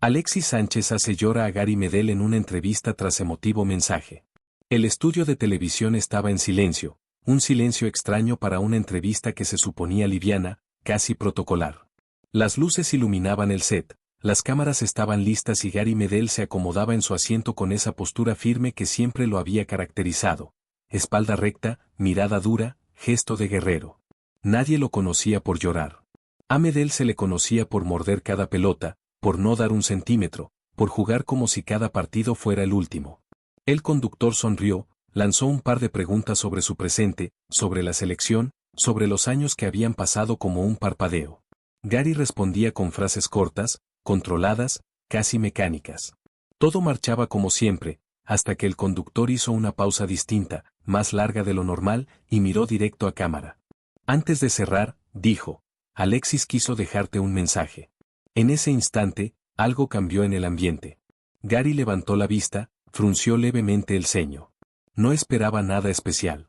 Alexis Sánchez hace llora a Gary Medel en una entrevista tras emotivo mensaje. El estudio de televisión estaba en silencio, un silencio extraño para una entrevista que se suponía liviana, casi protocolar. Las luces iluminaban el set, las cámaras estaban listas y Gary Medel se acomodaba en su asiento con esa postura firme que siempre lo había caracterizado. Espalda recta, mirada dura, gesto de guerrero. Nadie lo conocía por llorar. A Medel se le conocía por morder cada pelota, por no dar un centímetro, por jugar como si cada partido fuera el último. El conductor sonrió, lanzó un par de preguntas sobre su presente, sobre la selección, sobre los años que habían pasado como un parpadeo. Gary respondía con frases cortas, controladas, casi mecánicas. Todo marchaba como siempre, hasta que el conductor hizo una pausa distinta, más larga de lo normal, y miró directo a cámara. Antes de cerrar, dijo, Alexis quiso dejarte un mensaje. En ese instante, algo cambió en el ambiente. Gary levantó la vista, frunció levemente el ceño. No esperaba nada especial.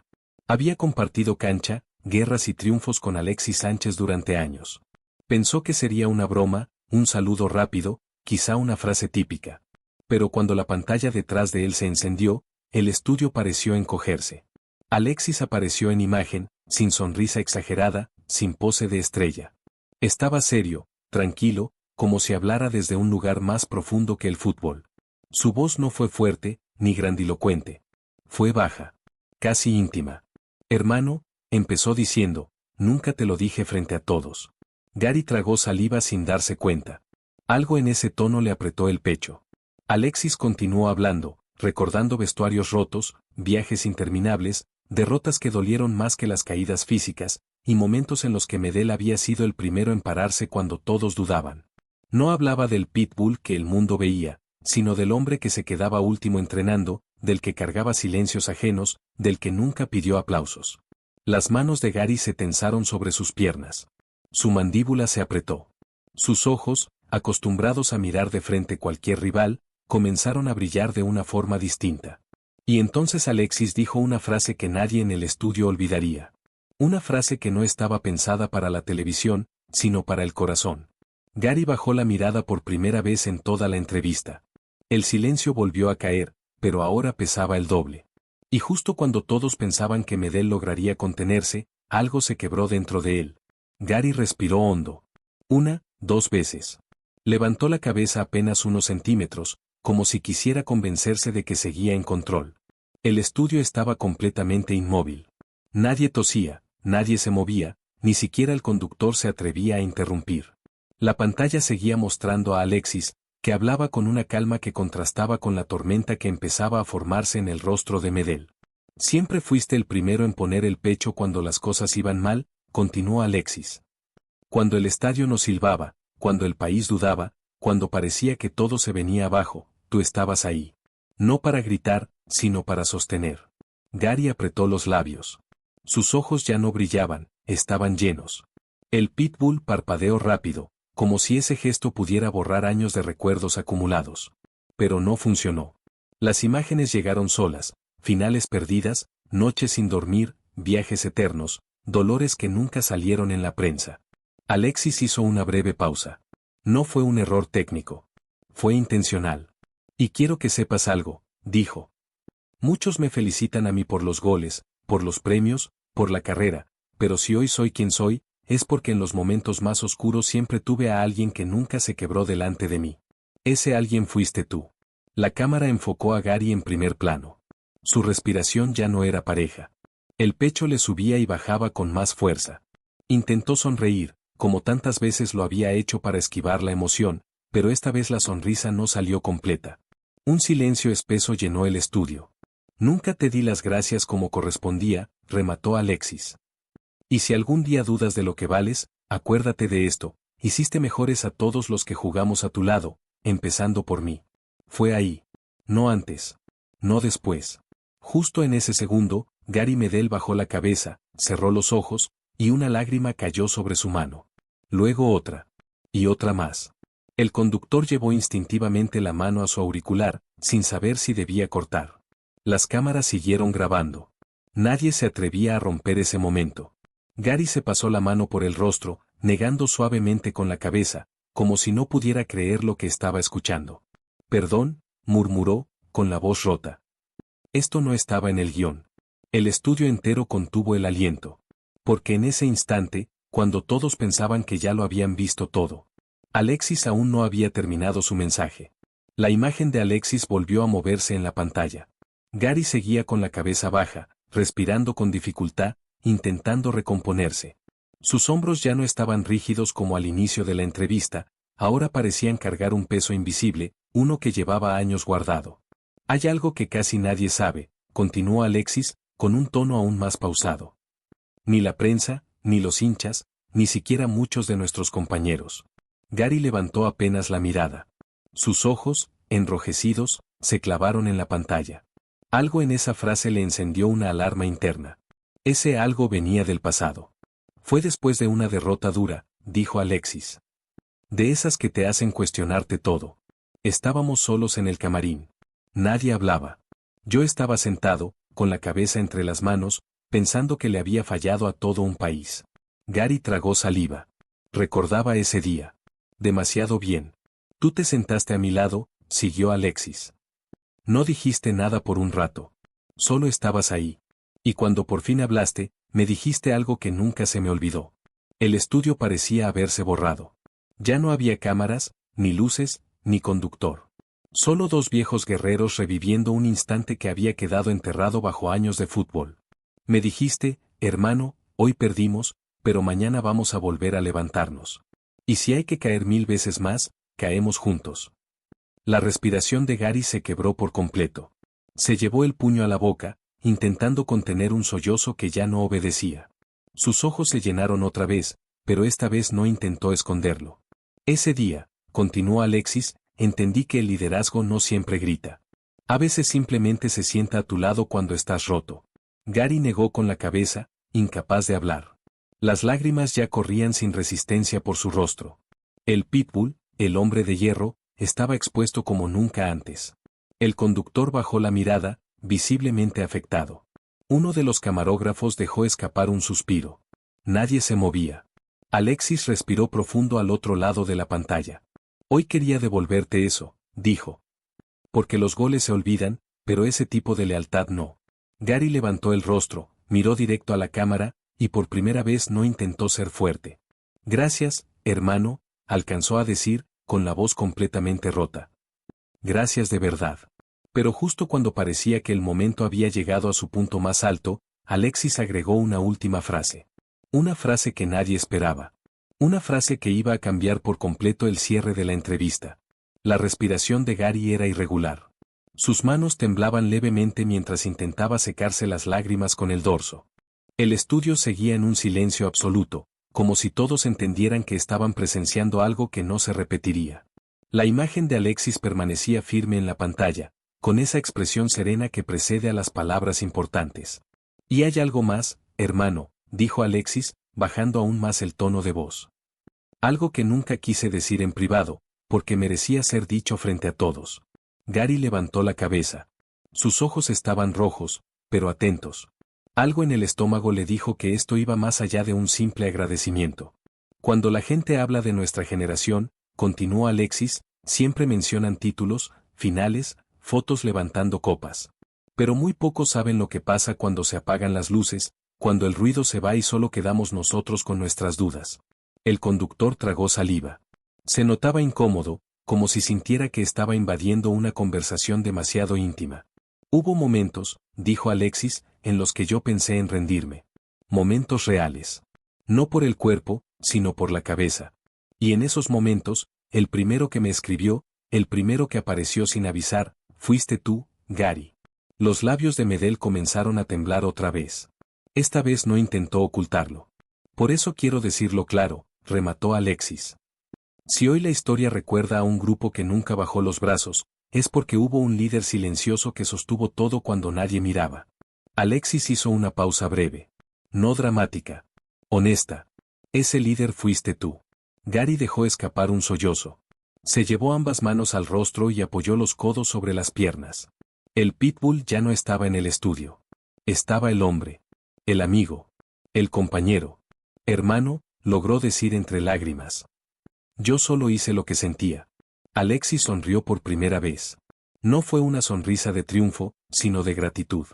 Había compartido cancha, guerras y triunfos con Alexis Sánchez durante años. Pensó que sería una broma, un saludo rápido, quizá una frase típica. Pero cuando la pantalla detrás de él se encendió, el estudio pareció encogerse. Alexis apareció en imagen, sin sonrisa exagerada, sin pose de estrella. Estaba serio, tranquilo, como si hablara desde un lugar más profundo que el fútbol. Su voz no fue fuerte, ni grandilocuente. Fue baja. Casi íntima. Hermano, empezó diciendo, nunca te lo dije frente a todos. Gary tragó saliva sin darse cuenta. Algo en ese tono le apretó el pecho. Alexis continuó hablando, recordando vestuarios rotos, viajes interminables, derrotas que dolieron más que las caídas físicas, y momentos en los que Medel había sido el primero en pararse cuando todos dudaban. No hablaba del pitbull que el mundo veía, sino del hombre que se quedaba último entrenando, del que cargaba silencios ajenos, del que nunca pidió aplausos. Las manos de Gary se tensaron sobre sus piernas. Su mandíbula se apretó. Sus ojos, acostumbrados a mirar de frente cualquier rival, comenzaron a brillar de una forma distinta. Y entonces Alexis dijo una frase que nadie en el estudio olvidaría. Una frase que no estaba pensada para la televisión, sino para el corazón. Gary bajó la mirada por primera vez en toda la entrevista. El silencio volvió a caer, pero ahora pesaba el doble. Y justo cuando todos pensaban que Medel lograría contenerse, algo se quebró dentro de él. Gary respiró hondo. 1, 2 veces. Levantó la cabeza apenas unos centímetros, como si quisiera convencerse de que seguía en control. El estudio estaba completamente inmóvil. Nadie tosía, nadie se movía, ni siquiera el conductor se atrevía a interrumpir. La pantalla seguía mostrando a Alexis, que hablaba con una calma que contrastaba con la tormenta que empezaba a formarse en el rostro de Medel. Siempre fuiste el primero en poner el pecho cuando las cosas iban mal, continuó Alexis. Cuando el estadio no silbaba, cuando el país dudaba, cuando parecía que todo se venía abajo, tú estabas ahí. No para gritar, sino para sostener. Gary apretó los labios. Sus ojos ya no brillaban, estaban llenos. El pitbull parpadeó rápido, como si ese gesto pudiera borrar años de recuerdos acumulados. Pero no funcionó. Las imágenes llegaron solas, finales perdidas, noches sin dormir, viajes eternos, dolores que nunca salieron en la prensa. Alexis hizo una breve pausa. No fue un error técnico. Fue intencional. Y quiero que sepas algo, dijo. Muchos me felicitan a mí por los goles, por los premios, por la carrera, pero si hoy soy quien soy, es porque en los momentos más oscuros siempre tuve a alguien que nunca se quebró delante de mí. Ese alguien fuiste tú. La cámara enfocó a Gary en primer plano. Su respiración ya no era pareja. El pecho le subía y bajaba con más fuerza. Intentó sonreír, como tantas veces lo había hecho para esquivar la emoción, pero esta vez la sonrisa no salió completa. Un silencio espeso llenó el estudio. Nunca te di las gracias como correspondía, remató Alexis. Y si algún día dudas de lo que vales, acuérdate de esto, hiciste mejores a todos los que jugamos a tu lado, empezando por mí. Fue ahí. No antes. No después. Justo en ese segundo, Gary Medel bajó la cabeza, cerró los ojos, y una lágrima cayó sobre su mano. Luego otra. Y otra más. El conductor llevó instintivamente la mano a su auricular, sin saber si debía cortar. Las cámaras siguieron grabando. Nadie se atrevía a romper ese momento. Gary se pasó la mano por el rostro, negando suavemente con la cabeza, como si no pudiera creer lo que estaba escuchando. Perdón, murmuró, con la voz rota. Esto no estaba en el guión. El estudio entero contuvo el aliento. Porque en ese instante, cuando todos pensaban que ya lo habían visto todo, Alexis aún no había terminado su mensaje. La imagen de Alexis volvió a moverse en la pantalla. Gary seguía con la cabeza baja, respirando con dificultad, intentando recomponerse. Sus hombros ya no estaban rígidos como al inicio de la entrevista, ahora parecían cargar un peso invisible, uno que llevaba años guardado. Hay algo que casi nadie sabe, continuó Alexis, con un tono aún más pausado. Ni la prensa, ni los hinchas, ni siquiera muchos de nuestros compañeros. Gary levantó apenas la mirada. Sus ojos, enrojecidos, se clavaron en la pantalla. Algo en esa frase le encendió una alarma interna. Ese algo venía del pasado. Fue después de una derrota dura, dijo Alexis. De esas que te hacen cuestionarte todo. Estábamos solos en el camarín. Nadie hablaba. Yo estaba sentado, con la cabeza entre las manos, pensando que le había fallado a todo un país. Gary tragó saliva. Recordaba ese día. Demasiado bien. Tú te sentaste a mi lado, siguió Alexis. No dijiste nada por un rato. Solo estabas ahí. Y cuando por fin hablaste, me dijiste algo que nunca se me olvidó. El estudio parecía haberse borrado. Ya no había cámaras, ni luces, ni conductor. Solo dos viejos guerreros reviviendo un instante que había quedado enterrado bajo años de fútbol. Me dijiste, hermano, hoy perdimos, pero mañana vamos a volver a levantarnos. Y si hay que caer 1000 veces más, caemos juntos. La respiración de Gary se quebró por completo. Se llevó el puño a la boca, intentando contener un sollozo que ya no obedecía. Sus ojos se llenaron otra vez, pero esta vez no intentó esconderlo. Ese día, continuó Alexis, entendí que el liderazgo no siempre grita. A veces simplemente se sienta a tu lado cuando estás roto. Gary negó con la cabeza, incapaz de hablar. Las lágrimas ya corrían sin resistencia por su rostro. El pitbull, el hombre de hierro, estaba expuesto como nunca antes. El conductor bajó la mirada, visiblemente afectado. Uno de los camarógrafos dejó escapar un suspiro. Nadie se movía. Alexis respiró profundo al otro lado de la pantalla. Hoy quería devolverte eso, dijo. Porque los goles se olvidan, pero ese tipo de lealtad no. Gary levantó el rostro, miró directo a la cámara, y por primera vez no intentó ser fuerte. Gracias, hermano, alcanzó a decir, con la voz completamente rota. Gracias de verdad. Pero justo cuando parecía que el momento había llegado a su punto más alto, Alexis agregó una última frase. Una frase que nadie esperaba. Una frase que iba a cambiar por completo el cierre de la entrevista. La respiración de Gary era irregular. Sus manos temblaban levemente mientras intentaba secarse las lágrimas con el dorso. El estudio seguía en un silencio absoluto, como si todos entendieran que estaban presenciando algo que no se repetiría. La imagen de Alexis permanecía firme en la pantalla, con esa expresión serena que precede a las palabras importantes. Y hay algo más, hermano, dijo Alexis, bajando aún más el tono de voz. Algo que nunca quise decir en privado, porque merecía ser dicho frente a todos. Gary levantó la cabeza. Sus ojos estaban rojos, pero atentos. Algo en el estómago le dijo que esto iba más allá de un simple agradecimiento. Cuando la gente habla de nuestra generación, continuó Alexis, siempre mencionan títulos, finales, fotos levantando copas. Pero muy pocos saben lo que pasa cuando se apagan las luces, cuando el ruido se va y solo quedamos nosotros con nuestras dudas. El conductor tragó saliva. Se notaba incómodo, como si sintiera que estaba invadiendo una conversación demasiado íntima. Hubo momentos, dijo Alexis, en los que yo pensé en rendirme. Momentos reales. No por el cuerpo, sino por la cabeza. Y en esos momentos, el primero que me escribió, el primero que apareció sin avisar, fuiste tú, Gary. Los labios de Medel comenzaron a temblar otra vez. Esta vez no intentó ocultarlo. Por eso quiero decirlo claro, remató Alexis. Si hoy la historia recuerda a un grupo que nunca bajó los brazos, es porque hubo un líder silencioso que sostuvo todo cuando nadie miraba. Alexis hizo una pausa breve. No dramática. Honesta. Ese líder fuiste tú. Gary dejó escapar un sollozo. Se llevó ambas manos al rostro y apoyó los codos sobre las piernas. El pitbull ya no estaba en el estudio. Estaba el hombre. El amigo. El compañero. Hermano, logró decir entre lágrimas. Yo solo hice lo que sentía. Alexis sonrió por primera vez. No fue una sonrisa de triunfo, sino de gratitud.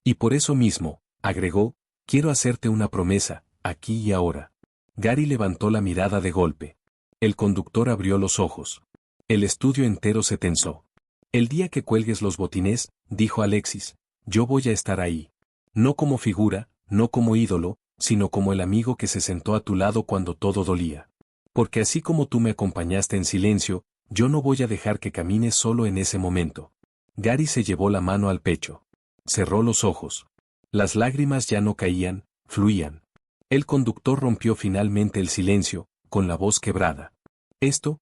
Y por eso mismo, agregó, quiero hacerte una promesa, aquí y ahora. Gary levantó la mirada de golpe. El conductor abrió los ojos. El estudio entero se tensó. El día que cuelgues los botines, dijo Alexis, yo voy a estar ahí. No como figura, no como ídolo, sino como el amigo que se sentó a tu lado cuando todo dolía. Porque así como tú me acompañaste en silencio, yo no voy a dejar que camines solo en ese momento. Gary se llevó la mano al pecho. Cerró los ojos. Las lágrimas ya no caían, fluían. El conductor rompió finalmente el silencio, con la voz quebrada. Esto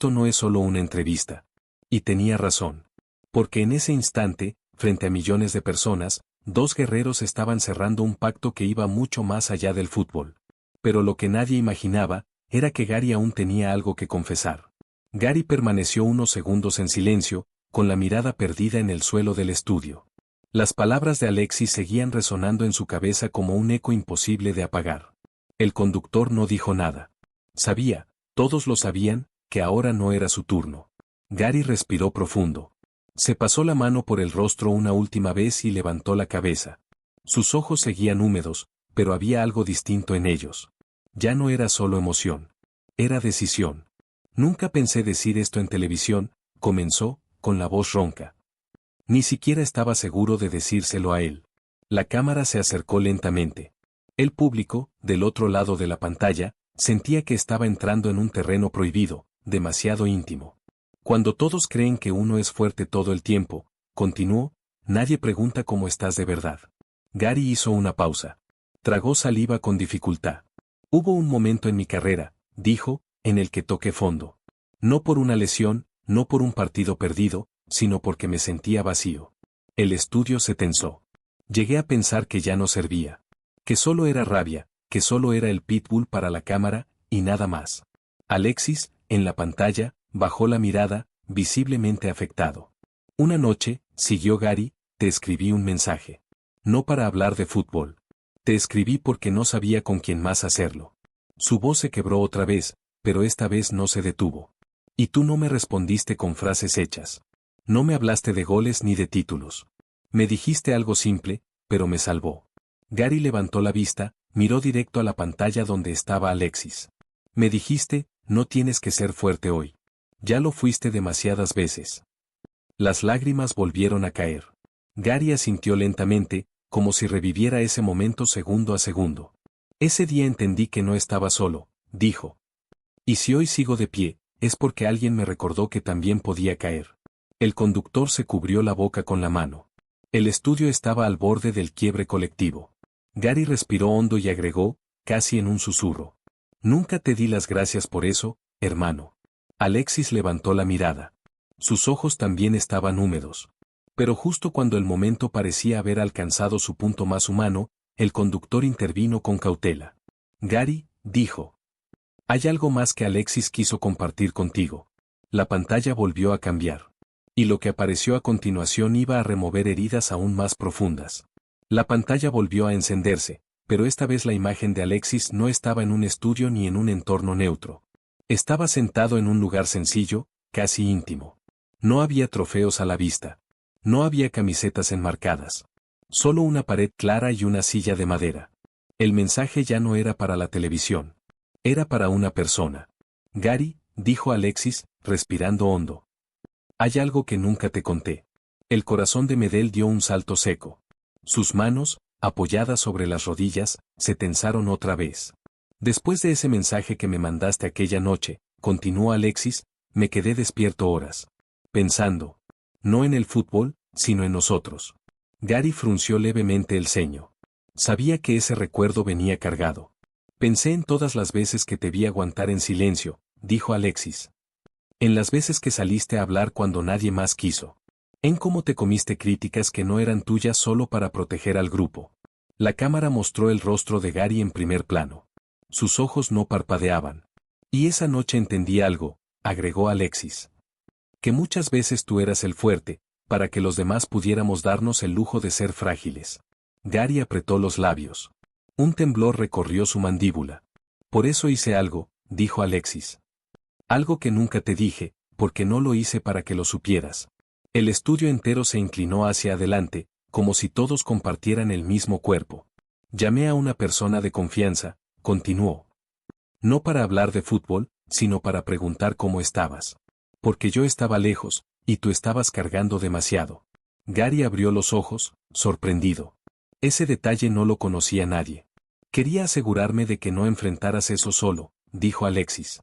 no es solo una entrevista. Y tenía razón. Porque en ese instante, frente a millones de personas, dos guerreros estaban cerrando un pacto que iba mucho más allá del fútbol. Pero lo que nadie imaginaba, era que Gary aún tenía algo que confesar. Gary permaneció unos segundos en silencio, con la mirada perdida en el suelo del estudio. Las palabras de Alexis seguían resonando en su cabeza como un eco imposible de apagar. El conductor no dijo nada. Sabía, todos lo sabían, que ahora no era su turno. Gary respiró profundo. Se pasó la mano por el rostro una última vez y levantó la cabeza. Sus ojos seguían húmedos, pero había algo distinto en ellos. Ya no era solo emoción. Era decisión. Nunca pensé decir esto en televisión, comenzó, con la voz ronca. Ni siquiera estaba seguro de decírselo a él. La cámara se acercó lentamente. El público, del otro lado de la pantalla, sentía que estaba entrando en un terreno prohibido, demasiado íntimo. Cuando todos creen que uno es fuerte todo el tiempo, continuó, nadie pregunta cómo estás de verdad. Gary hizo una pausa. Tragó saliva con dificultad. Hubo un momento en mi carrera, dijo, en el que toqué fondo. No por una lesión, no por un partido perdido, sino porque me sentía vacío. El estudio se tensó. Llegué a pensar que ya no servía. Que solo era rabia, que solo era el pitbull para la cámara, y nada más. Alexis, en la pantalla, bajó la mirada, visiblemente afectado. Una noche, siguió Gary, te escribí un mensaje. No para hablar de fútbol. Te escribí porque no sabía con quién más hacerlo. Su voz se quebró otra vez, pero esta vez no se detuvo. Y tú no me respondiste con frases hechas. No me hablaste de goles ni de títulos. Me dijiste algo simple, pero me salvó. Gary levantó la vista, miró directo a la pantalla donde estaba Alexis. Me dijiste, no tienes que ser fuerte hoy. Ya lo fuiste demasiadas veces. Las lágrimas volvieron a caer. Gary asintió lentamente, como si reviviera ese momento segundo a segundo. Ese día entendí que no estaba solo, dijo. Y si hoy sigo de pie, es porque alguien me recordó que también podía caer. El conductor se cubrió la boca con la mano. El estudio estaba al borde del quiebre colectivo. Gary respiró hondo y agregó, casi en un susurro. Nunca te di las gracias por eso, hermano. Alexis levantó la mirada. Sus ojos también estaban húmedos. Pero justo cuando el momento parecía haber alcanzado su punto más humano, el conductor intervino con cautela. Gary, dijo. Hay algo más que Alexis quiso compartir contigo. La pantalla volvió a cambiar. Y lo que apareció a continuación iba a remover heridas aún más profundas. La pantalla volvió a encenderse, pero esta vez la imagen de Alexis no estaba en un estudio ni en un entorno neutro. Estaba sentado en un lugar sencillo, casi íntimo. No había trofeos a la vista. No había camisetas enmarcadas. Solo una pared clara y una silla de madera. El mensaje ya no era para la televisión. Era para una persona. Gary, dijo Alexis, respirando hondo. Hay algo que nunca te conté. El corazón de Medel dio un salto seco. Sus manos, apoyadas sobre las rodillas, se tensaron otra vez. Después de ese mensaje que me mandaste aquella noche, continuó Alexis, me quedé despierto horas. Pensando. No en el fútbol, sino en nosotros. Gary frunció levemente el ceño. Sabía que ese recuerdo venía cargado. Pensé en todas las veces que te vi aguantar en silencio, dijo Alexis. En las veces que saliste a hablar cuando nadie más quiso. En cómo te comiste críticas que no eran tuyas solo para proteger al grupo. La cámara mostró el rostro de Gary en primer plano. Sus ojos no parpadeaban. Y esa noche entendí algo, agregó Alexis. Que muchas veces tú eras el fuerte, para que los demás pudiéramos darnos el lujo de ser frágiles. Gary apretó los labios. Un temblor recorrió su mandíbula. Por eso hice algo, dijo Alexis. Algo que nunca te dije, porque no lo hice para que lo supieras. El estudio entero se inclinó hacia adelante, como si todos compartieran el mismo cuerpo. Llamé a una persona de confianza, continuó. No para hablar de fútbol, sino para preguntar cómo estabas. Porque yo estaba lejos, y tú estabas cargando demasiado. Gary abrió los ojos, sorprendido. Ese detalle no lo conocía nadie. Quería asegurarme de que no enfrentaras eso solo, dijo Alexis.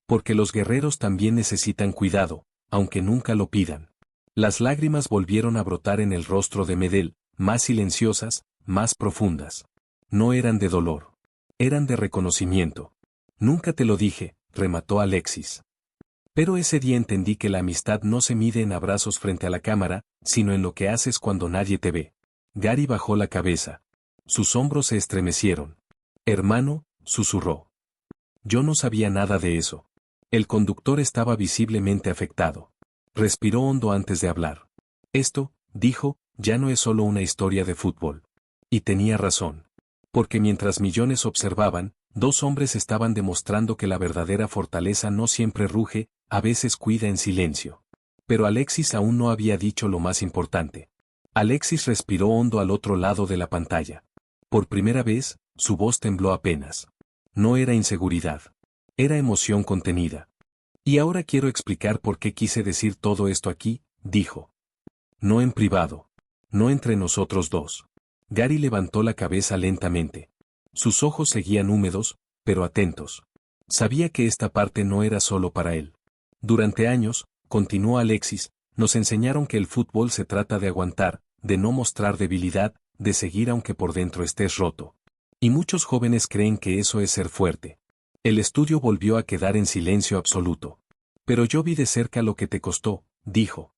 Porque los guerreros también necesitan cuidado, aunque nunca lo pidan. Las lágrimas volvieron a brotar en el rostro de Medel, más silenciosas, más profundas. No eran de dolor. Eran de reconocimiento. Nunca te lo dije, remató Alexis. Pero ese día entendí que la amistad no se mide en abrazos frente a la cámara, sino en lo que haces cuando nadie te ve. Gary bajó la cabeza. Sus hombros se estremecieron. Hermano, susurró. Yo no sabía nada de eso. El conductor estaba visiblemente afectado. Respiró hondo antes de hablar. Esto, dijo, ya no es solo una historia de fútbol. Y tenía razón. Porque mientras millones observaban, dos hombres estaban demostrando que la verdadera fortaleza no siempre ruge, a veces cuida en silencio. Pero Alexis aún no había dicho lo más importante. Alexis respiró hondo al otro lado de la pantalla. Por primera vez, su voz tembló apenas. No era inseguridad. Era emoción contenida. Y ahora quiero explicar por qué quise decir todo esto aquí, dijo. No en privado. No entre nosotros dos. Gary levantó la cabeza lentamente. Sus ojos seguían húmedos, pero atentos. Sabía que esta parte no era solo para él. Durante años, continuó Alexis, nos enseñaron que el fútbol se trata de aguantar, de no mostrar debilidad, de seguir aunque por dentro estés roto. Y muchos jóvenes creen que eso es ser fuerte. El estudio volvió a quedar en silencio absoluto. Pero yo vi de cerca lo que te costó, dijo.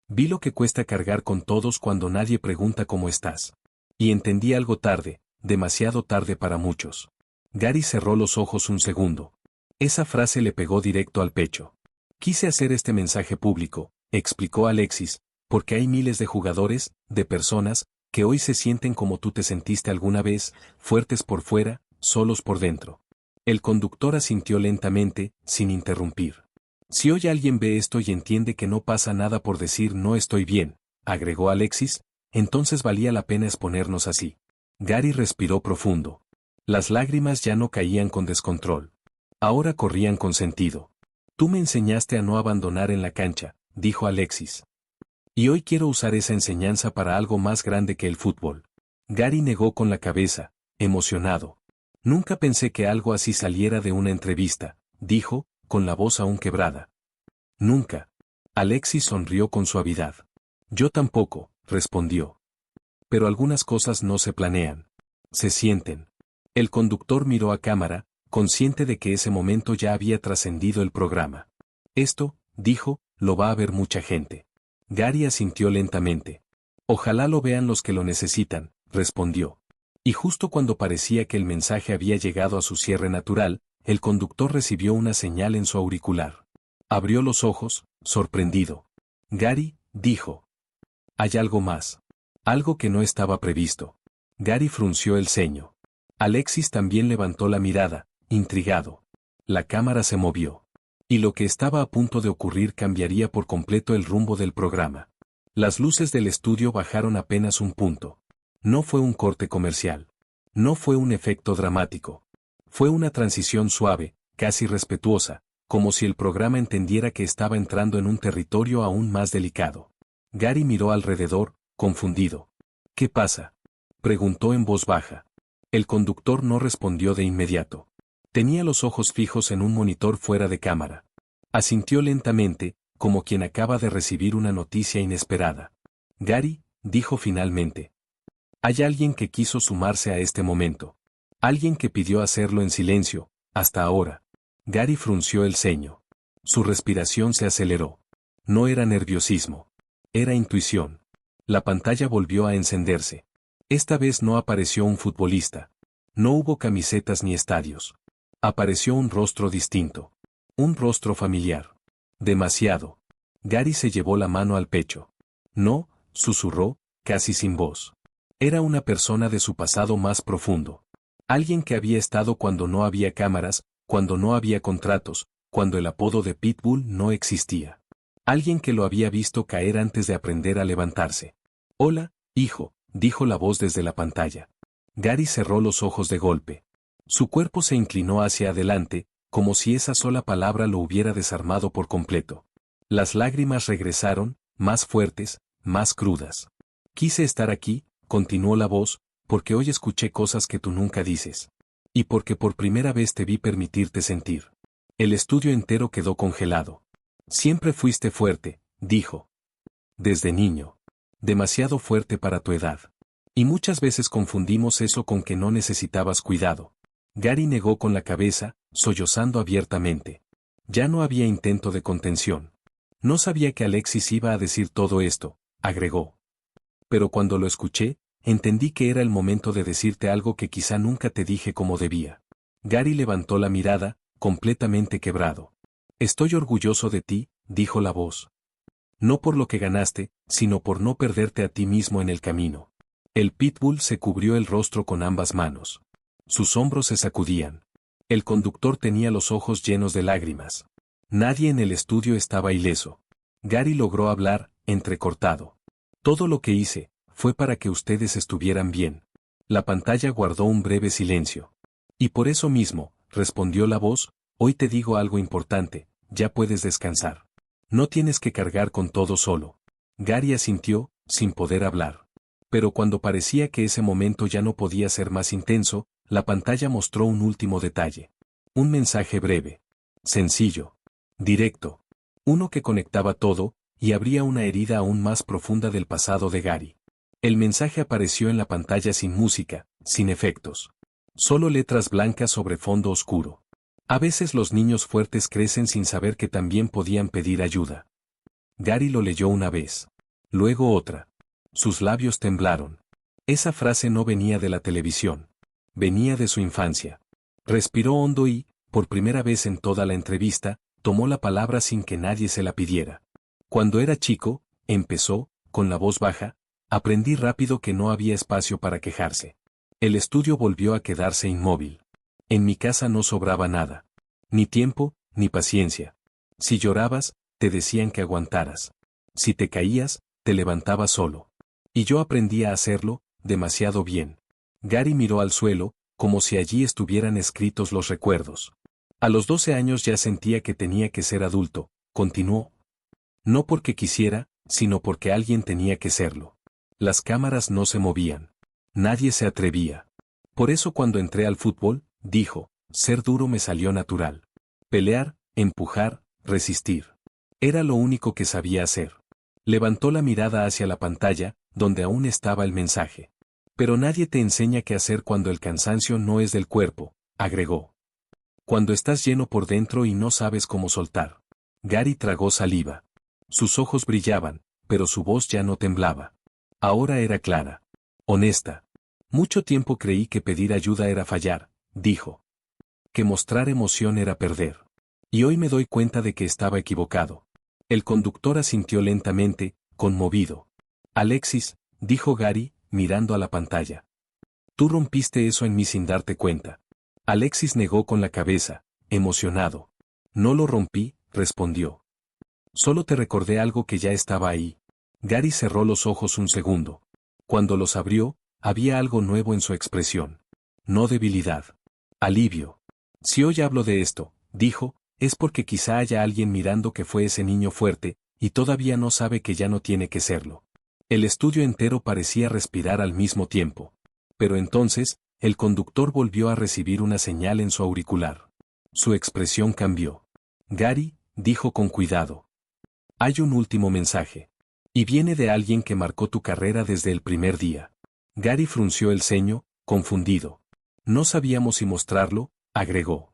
Vi lo que cuesta cargar con todos cuando nadie pregunta cómo estás. Y entendí algo tarde, demasiado tarde para muchos. Gary cerró los ojos un segundo. Esa frase le pegó directo al pecho. Quise hacer este mensaje público, explicó Alexis, porque hay miles de jugadores, de personas, que hoy se sienten como tú te sentiste alguna vez, fuertes por fuera, solos por dentro. El conductor asintió lentamente, sin interrumpir. Si hoy alguien ve esto y entiende que no pasa nada por decir no estoy bien, agregó Alexis, entonces valía la pena exponernos así. Gary respiró profundo. Las lágrimas ya no caían con descontrol. Ahora corrían con sentido. Tú me enseñaste a no abandonar en la cancha, dijo Alexis. Y hoy quiero usar esa enseñanza para algo más grande que el fútbol. Gary negó con la cabeza, emocionado. Nunca pensé que algo así saliera de una entrevista, dijo, con la voz aún quebrada. Nunca. Alexis sonrió con suavidad. Yo tampoco, respondió. Pero algunas cosas no se planean. Se sienten. El conductor miró a cámara, consciente de que ese momento ya había trascendido el programa. Esto, dijo, lo va a ver mucha gente. Gary asintió lentamente. Ojalá lo vean los que lo necesitan, respondió. Y justo cuando parecía que el mensaje había llegado a su cierre natural, el conductor recibió una señal en su auricular. Abrió los ojos, sorprendido. Gary, dijo. Hay algo más. Algo que no estaba previsto. Gary frunció el ceño. Alexis también levantó la mirada, intrigado. La cámara se movió. Y lo que estaba a punto de ocurrir cambiaría por completo el rumbo del programa. Las luces del estudio bajaron apenas un punto. No fue un corte comercial. No fue un efecto dramático. Fue una transición suave, casi respetuosa, como si el programa entendiera que estaba entrando en un territorio aún más delicado. Gary miró alrededor, confundido. ¿Qué pasa?, preguntó en voz baja. El conductor no respondió de inmediato. Tenía los ojos fijos en un monitor fuera de cámara. Asintió lentamente, como quien acaba de recibir una noticia inesperada. Gary, dijo finalmente. Hay alguien que quiso sumarse a este momento. Alguien que pidió hacerlo en silencio, hasta ahora. Gary frunció el ceño. Su respiración se aceleró. No era nerviosismo. Era intuición. La pantalla volvió a encenderse. Esta vez no apareció un futbolista. No hubo camisetas ni estadios. Apareció un rostro distinto. Un rostro familiar. Demasiado. Gary se llevó la mano al pecho. No, susurró, casi sin voz. Era una persona de su pasado más profundo. Alguien que había estado cuando no había cámaras, cuando no había contratos, cuando el apodo de Pitbull no existía. Alguien que lo había visto caer antes de aprender a levantarse. Hola, hijo, dijo la voz desde la pantalla. Gary cerró los ojos de golpe. Su cuerpo se inclinó hacia adelante, como si esa sola palabra lo hubiera desarmado por completo. Las lágrimas regresaron, más fuertes, más crudas. Quise estar aquí, continuó la voz, porque hoy escuché cosas que tú nunca dices. Y porque por primera vez te vi permitirte sentir. El estudio entero quedó congelado. Siempre fuiste fuerte, dijo. Desde niño. Demasiado fuerte para tu edad. Y muchas veces confundimos eso con que no necesitabas cuidado. Gary negó con la cabeza, sollozando abiertamente. Ya no había intento de contención. No sabía que Alexis iba a decir todo esto, agregó. Pero cuando lo escuché, entendí que era el momento de decirte algo que quizá nunca te dije como debía. Gary levantó la mirada, completamente quebrado. Estoy orgulloso de ti, dijo la voz. No por lo que ganaste, sino por no perderte a ti mismo en el camino. El pitbull se cubrió el rostro con ambas manos. Sus hombros se sacudían. El conductor tenía los ojos llenos de lágrimas. Nadie en el estudio estaba ileso. Gary logró hablar, entrecortado. Todo lo que hice, fue para que ustedes estuvieran bien. La pantalla guardó un breve silencio. Y por eso mismo, respondió la voz, hoy te digo algo importante, ya puedes descansar. No tienes que cargar con todo solo. Gary asintió, sin poder hablar. Pero cuando parecía que ese momento ya no podía ser más intenso, la pantalla mostró un último detalle. Un mensaje breve. Sencillo. Directo. Uno que conectaba todo, y abría una herida aún más profunda del pasado de Gary. El mensaje apareció en la pantalla sin música, sin efectos. Solo letras blancas sobre fondo oscuro. A veces los niños fuertes crecen sin saber que también podían pedir ayuda. Gary lo leyó una vez. Luego otra. Sus labios temblaron. Esa frase no venía de la televisión. Venía de su infancia. Respiró hondo y, por primera vez en toda la entrevista, tomó la palabra sin que nadie se la pidiera. Cuando era chico, empezó, con la voz baja, aprendí rápido que no había espacio para quejarse. El estudio volvió a quedarse inmóvil. En mi casa no sobraba nada. Ni tiempo, ni paciencia. Si llorabas, te decían que aguantaras. Si te caías, te levantabas solo. Y yo aprendí a hacerlo, demasiado bien. Gary miró al suelo, como si allí estuvieran escritos los recuerdos. A los 12 años ya sentía que tenía que ser adulto, continuó. No porque quisiera, sino porque alguien tenía que serlo. Las cámaras no se movían. Nadie se atrevía. Por eso cuando entré al fútbol, dijo, ser duro me salió natural. Pelear, empujar, resistir. Era lo único que sabía hacer. Levantó la mirada hacia la pantalla, donde aún estaba el mensaje. Pero nadie te enseña qué hacer cuando el cansancio no es del cuerpo, agregó. Cuando estás lleno por dentro y no sabes cómo soltar. Gary tragó saliva. Sus ojos brillaban, pero su voz ya no temblaba. Ahora era clara. Honesta. Mucho tiempo creí que pedir ayuda era fallar, dijo. Que mostrar emoción era perder. Y hoy me doy cuenta de que estaba equivocado. El conductor asintió lentamente, conmovido. Alexis, dijo Gary, mirando a la pantalla. Tú rompiste eso en mí sin darte cuenta. Alexis negó con la cabeza, emocionado. No lo rompí, respondió. Solo te recordé algo que ya estaba ahí. Gary cerró los ojos un segundo. Cuando los abrió, había algo nuevo en su expresión. No debilidad. Alivio. Si hoy hablo de esto, dijo, es porque quizá haya alguien mirando que fue ese niño fuerte, y todavía no sabe que ya no tiene que serlo. El estudio entero parecía respirar al mismo tiempo. Pero entonces, el conductor volvió a recibir una señal en su auricular. Su expresión cambió. Gary, dijo con cuidado. Hay un último mensaje. Y viene de alguien que marcó tu carrera desde el primer día. Gary frunció el ceño, confundido. No sabíamos si mostrarlo, agregó.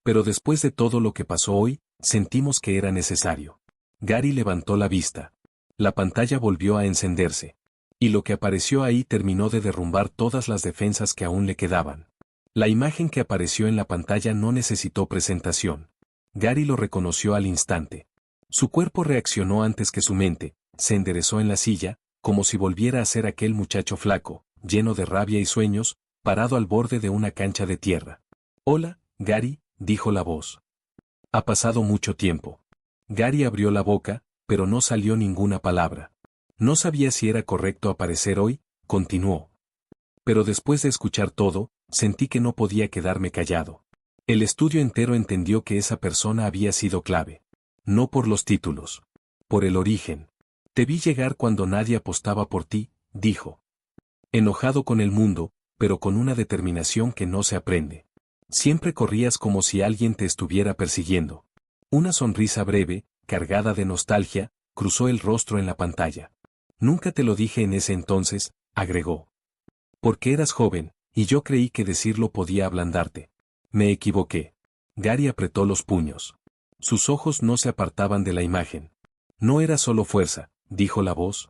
Pero después de todo lo que pasó hoy, sentimos que era necesario. Gary levantó la vista. La pantalla volvió a encenderse. Y lo que apareció ahí terminó de derrumbar todas las defensas que aún le quedaban. La imagen que apareció en la pantalla no necesitó presentación. Gary lo reconoció al instante. Su cuerpo reaccionó antes que su mente, se enderezó en la silla, como si volviera a ser aquel muchacho flaco, lleno de rabia y sueños, parado al borde de una cancha de tierra. Hola, Gary, dijo la voz. Ha pasado mucho tiempo. Gary abrió la boca, pero no salió ninguna palabra. No sabía si era correcto aparecer hoy, continuó. Pero después de escuchar todo, sentí que no podía quedarme callado. El estudio entero entendió que esa persona había sido clave. No por los títulos. Por el origen. Te vi llegar cuando nadie apostaba por ti, dijo. Enojado con el mundo, pero con una determinación que no se aprende. Siempre corrías como si alguien te estuviera persiguiendo. Una sonrisa breve, cargada de nostalgia, cruzó el rostro en la pantalla. Nunca te lo dije en ese entonces, agregó. Porque eras joven, y yo creí que decirlo podía ablandarte. Me equivoqué. Gary apretó los puños. Sus ojos no se apartaban de la imagen. No era solo fuerza, dijo la voz.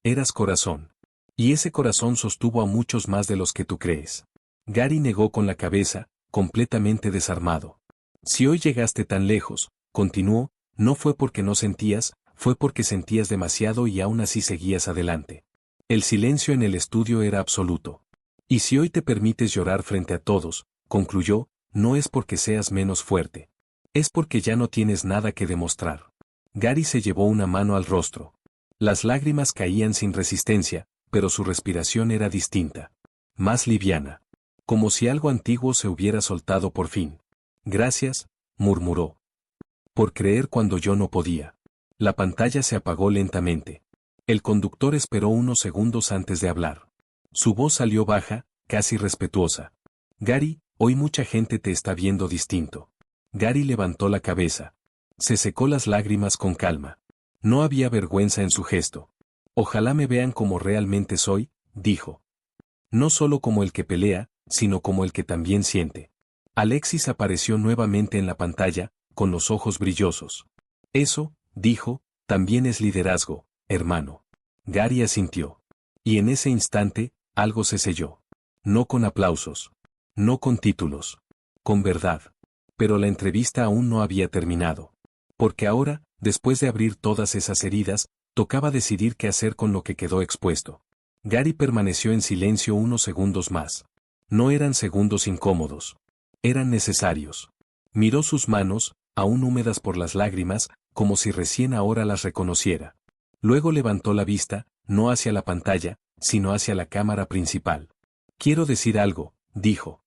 Eras corazón. Y ese corazón sostuvo a muchos más de los que tú crees. Gary negó con la cabeza, completamente desarmado. Si hoy llegaste tan lejos, continuó, no fue porque no sentías, fue porque sentías demasiado y aún así seguías adelante. El silencio en el estudio era absoluto. Y si hoy te permites llorar frente a todos, concluyó, no es porque seas menos fuerte. Es porque ya no tienes nada que demostrar. Gary se llevó una mano al rostro. Las lágrimas caían sin resistencia, pero su respiración era distinta. Más liviana. Como si algo antiguo se hubiera soltado por fin. Gracias, murmuró. Por creer cuando yo no podía. La pantalla se apagó lentamente. El conductor esperó unos segundos antes de hablar. Su voz salió baja, casi respetuosa. Gary, hoy mucha gente te está viendo distinto. Gary levantó la cabeza. Se secó las lágrimas con calma. No había vergüenza en su gesto. Ojalá me vean como realmente soy, dijo. No solo como el que pelea, sino como el que también siente. Alexis apareció nuevamente en la pantalla, con los ojos brillosos. Eso, dijo, también es liderazgo, hermano. Gary asintió. Y en ese instante, algo se selló. No con aplausos. No con títulos. Con verdad. Pero la entrevista aún no había terminado. Porque ahora, después de abrir todas esas heridas, tocaba decidir qué hacer con lo que quedó expuesto. Gary permaneció en silencio unos segundos más. No eran segundos incómodos. Eran necesarios. Miró sus manos, aún húmedas por las lágrimas, como si recién ahora las reconociera. Luego levantó la vista, no hacia la pantalla, sino hacia la cámara principal. Quiero decir algo, dijo.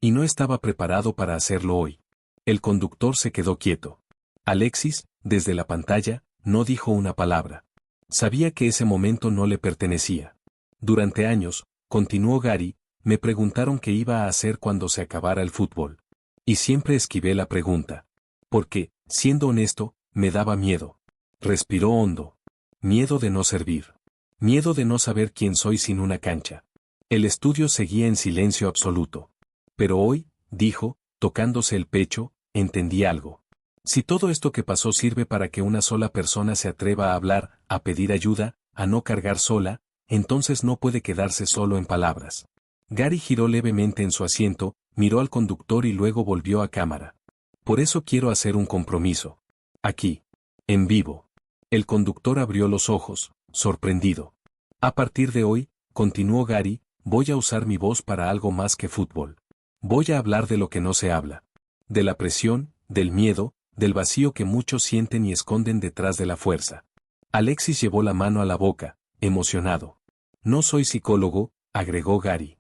Y no estaba preparado para hacerlo hoy. El conductor se quedó quieto. Alexis, desde la pantalla, no dijo una palabra. Sabía que ese momento no le pertenecía. Durante años, continuó Gary, me preguntaron qué iba a hacer cuando se acabara el fútbol. Y siempre esquivé la pregunta. Porque, siendo honesto, me daba miedo. Respiró hondo. Miedo de no servir. Miedo de no saber quién soy sin una cancha. El estudio seguía en silencio absoluto. Pero hoy, dijo, tocándose el pecho, entendí algo. Si todo esto que pasó sirve para que una sola persona se atreva a hablar, a pedir ayuda, a no cargar sola, entonces no puede quedarse solo en palabras. Gary giró levemente en su asiento, miró al conductor y luego volvió a cámara. Por eso quiero hacer un compromiso. Aquí. En vivo. El conductor abrió los ojos, sorprendido. A partir de hoy, continuó Gary, voy a usar mi voz para algo más que fútbol. Voy a hablar de lo que no se habla. De la presión, del miedo, del vacío que muchos sienten y esconden detrás de la fuerza. Alexis llevó la mano a la boca, emocionado. No soy psicólogo, agregó Gary.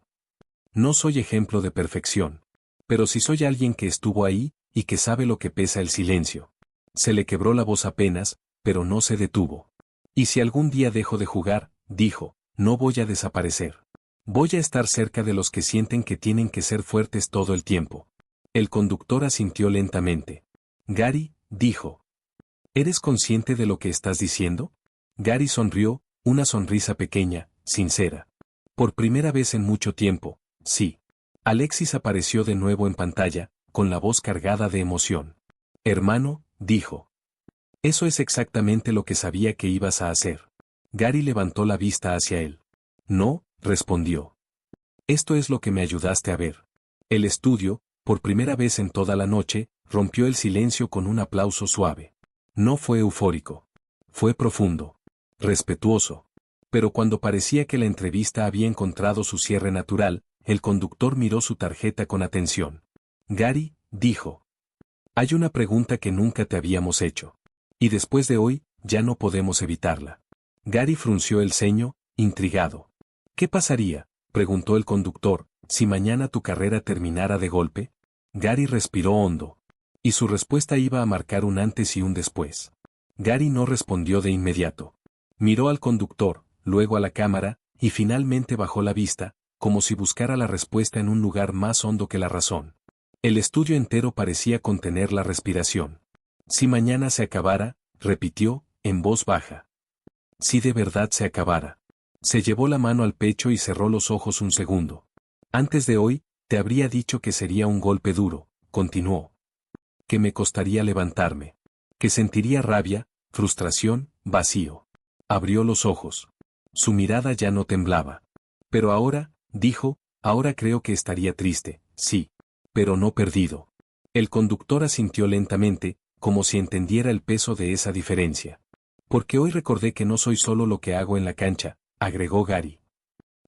No soy ejemplo de perfección. Pero sí soy alguien que estuvo ahí, y que sabe lo que pesa el silencio. Se le quebró la voz apenas, pero no se detuvo. Y si algún día dejo de jugar, dijo, no voy a desaparecer. Voy a estar cerca de los que sienten que tienen que ser fuertes todo el tiempo. El conductor asintió lentamente. Gary, dijo. ¿Eres consciente de lo que estás diciendo? Gary sonrió, una sonrisa pequeña, sincera. Por primera vez en mucho tiempo, sí. Alexis apareció de nuevo en pantalla, con la voz cargada de emoción. Hermano, dijo. Eso es exactamente lo que sabía que ibas a hacer. Gary levantó la vista hacia él. No, respondió. Esto es lo que me ayudaste a ver. El estudio, por primera vez en toda la noche, rompió el silencio con un aplauso suave. No fue eufórico. Fue profundo. Respetuoso. Pero cuando parecía que la entrevista había encontrado su cierre natural, el conductor miró su tarjeta con atención. Gary, dijo. Hay una pregunta que nunca te habíamos hecho. Y después de hoy, ya no podemos evitarla. Gary frunció el ceño, intrigado. ¿Qué pasaría?, preguntó el conductor, si mañana tu carrera terminara de golpe. Gary respiró hondo. Y su respuesta iba a marcar un antes y un después. Gary no respondió de inmediato. Miró al conductor, luego a la cámara, y finalmente bajó la vista, como si buscara la respuesta en un lugar más hondo que la razón. El estudio entero parecía contener la respiración. Si mañana se acabara, repitió, en voz baja. Si de verdad se acabara. Se llevó la mano al pecho y cerró los ojos un segundo. Antes de hoy, te habría dicho que sería un golpe duro, continuó. Que me costaría levantarme. Que sentiría rabia, frustración, vacío. Abrió los ojos. Su mirada ya no temblaba. Pero ahora, dijo, ahora creo que estaría triste, sí. Pero no perdido. El conductor asintió lentamente, como si entendiera el peso de esa diferencia. Porque hoy recordé que no soy solo lo que hago en la cancha, agregó Gary.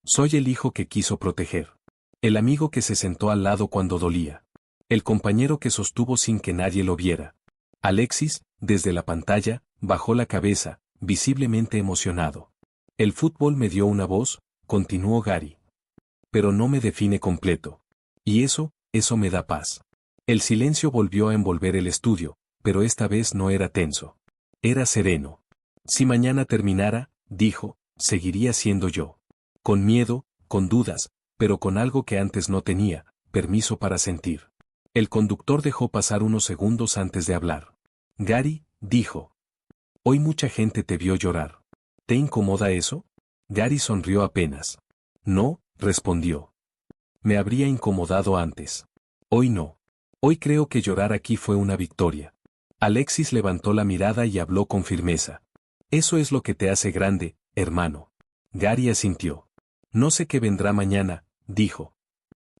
Soy el hijo que quiso proteger. El amigo que se sentó al lado cuando dolía. El compañero que sostuvo sin que nadie lo viera. Alexis, desde la pantalla, bajó la cabeza, visiblemente emocionado. El fútbol me dio una voz, continuó Gary. Pero no me define completo. Y eso me da paz. El silencio volvió a envolver el estudio, pero esta vez no era tenso. Era sereno. Si mañana terminara, dijo, seguiría siendo yo. Con miedo, con dudas, pero con algo que antes no tenía, permiso para sentir. El conductor dejó pasar unos segundos antes de hablar. Gary, dijo. Hoy mucha gente te vio llorar. ¿Te incomoda eso? Gary sonrió apenas. No, respondió. Me habría incomodado antes. Hoy no. Hoy creo que llorar aquí fue una victoria. Alexis levantó la mirada y habló con firmeza. Eso es lo que te hace grande, hermano. Gary asintió. No sé qué vendrá mañana, dijo.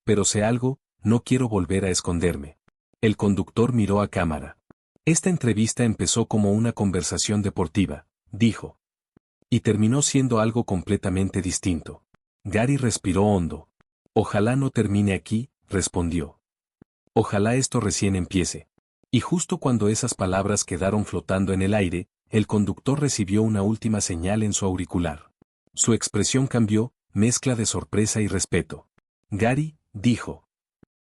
Pero sé algo, no quiero volver a esconderme. El conductor miró a cámara. Esta entrevista empezó como una conversación deportiva, dijo. Y terminó siendo algo completamente distinto. Gary respiró hondo. Ojalá no termine aquí, respondió. Ojalá esto recién empiece. Y justo cuando esas palabras quedaron flotando en el aire, el conductor recibió una última señal en su auricular. Su expresión cambió, mezcla de sorpresa y respeto. Gary, dijo.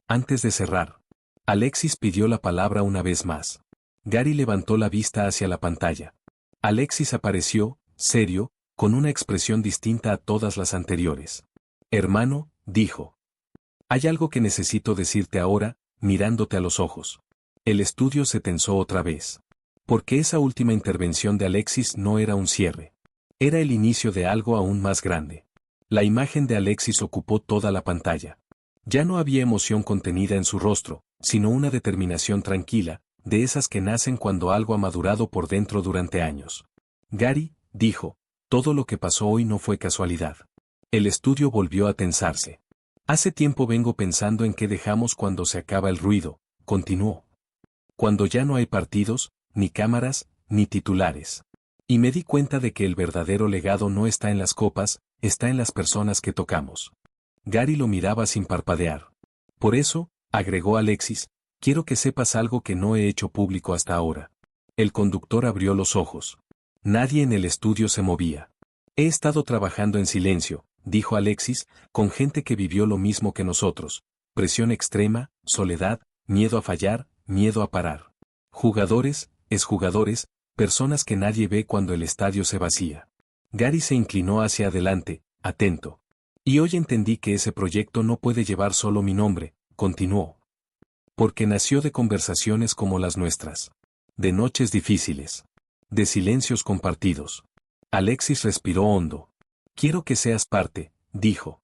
Antes de cerrar. Alexis pidió la palabra una vez más. Gary levantó la vista hacia la pantalla. Alexis apareció, serio, con una expresión distinta a todas las anteriores. Hermano, dijo. Hay algo que necesito decirte ahora, mirándote a los ojos. El estudio se tensó otra vez. Porque esa última intervención de Alexis no era un cierre. Era el inicio de algo aún más grande. La imagen de Alexis ocupó toda la pantalla. Ya no había emoción contenida en su rostro, sino una determinación tranquila, de esas que nacen cuando algo ha madurado por dentro durante años. Gary, dijo, todo lo que pasó hoy no fue casualidad. El estudio volvió a tensarse. Hace tiempo vengo pensando en qué dejamos cuando se acaba el ruido, continuó. Cuando ya no hay partidos, ni cámaras, ni titulares. Y me di cuenta de que el verdadero legado no está en las copas, está en las personas que tocamos. Gary lo miraba sin parpadear. Por eso, agregó Alexis, quiero que sepas algo que no he hecho público hasta ahora. El conductor abrió los ojos. Nadie en el estudio se movía. He estado trabajando en silencio, dijo Alexis, con gente que vivió lo mismo que nosotros. Presión extrema, soledad, miedo a fallar, miedo a parar. Jugadores, exjugadores, personas que nadie ve cuando el estadio se vacía. Gary se inclinó hacia adelante, atento. Y hoy entendí que ese proyecto no puede llevar solo mi nombre, continuó. Porque nació de conversaciones como las nuestras. De noches difíciles. De silencios compartidos. Alexis respiró hondo. Quiero que seas parte, dijo.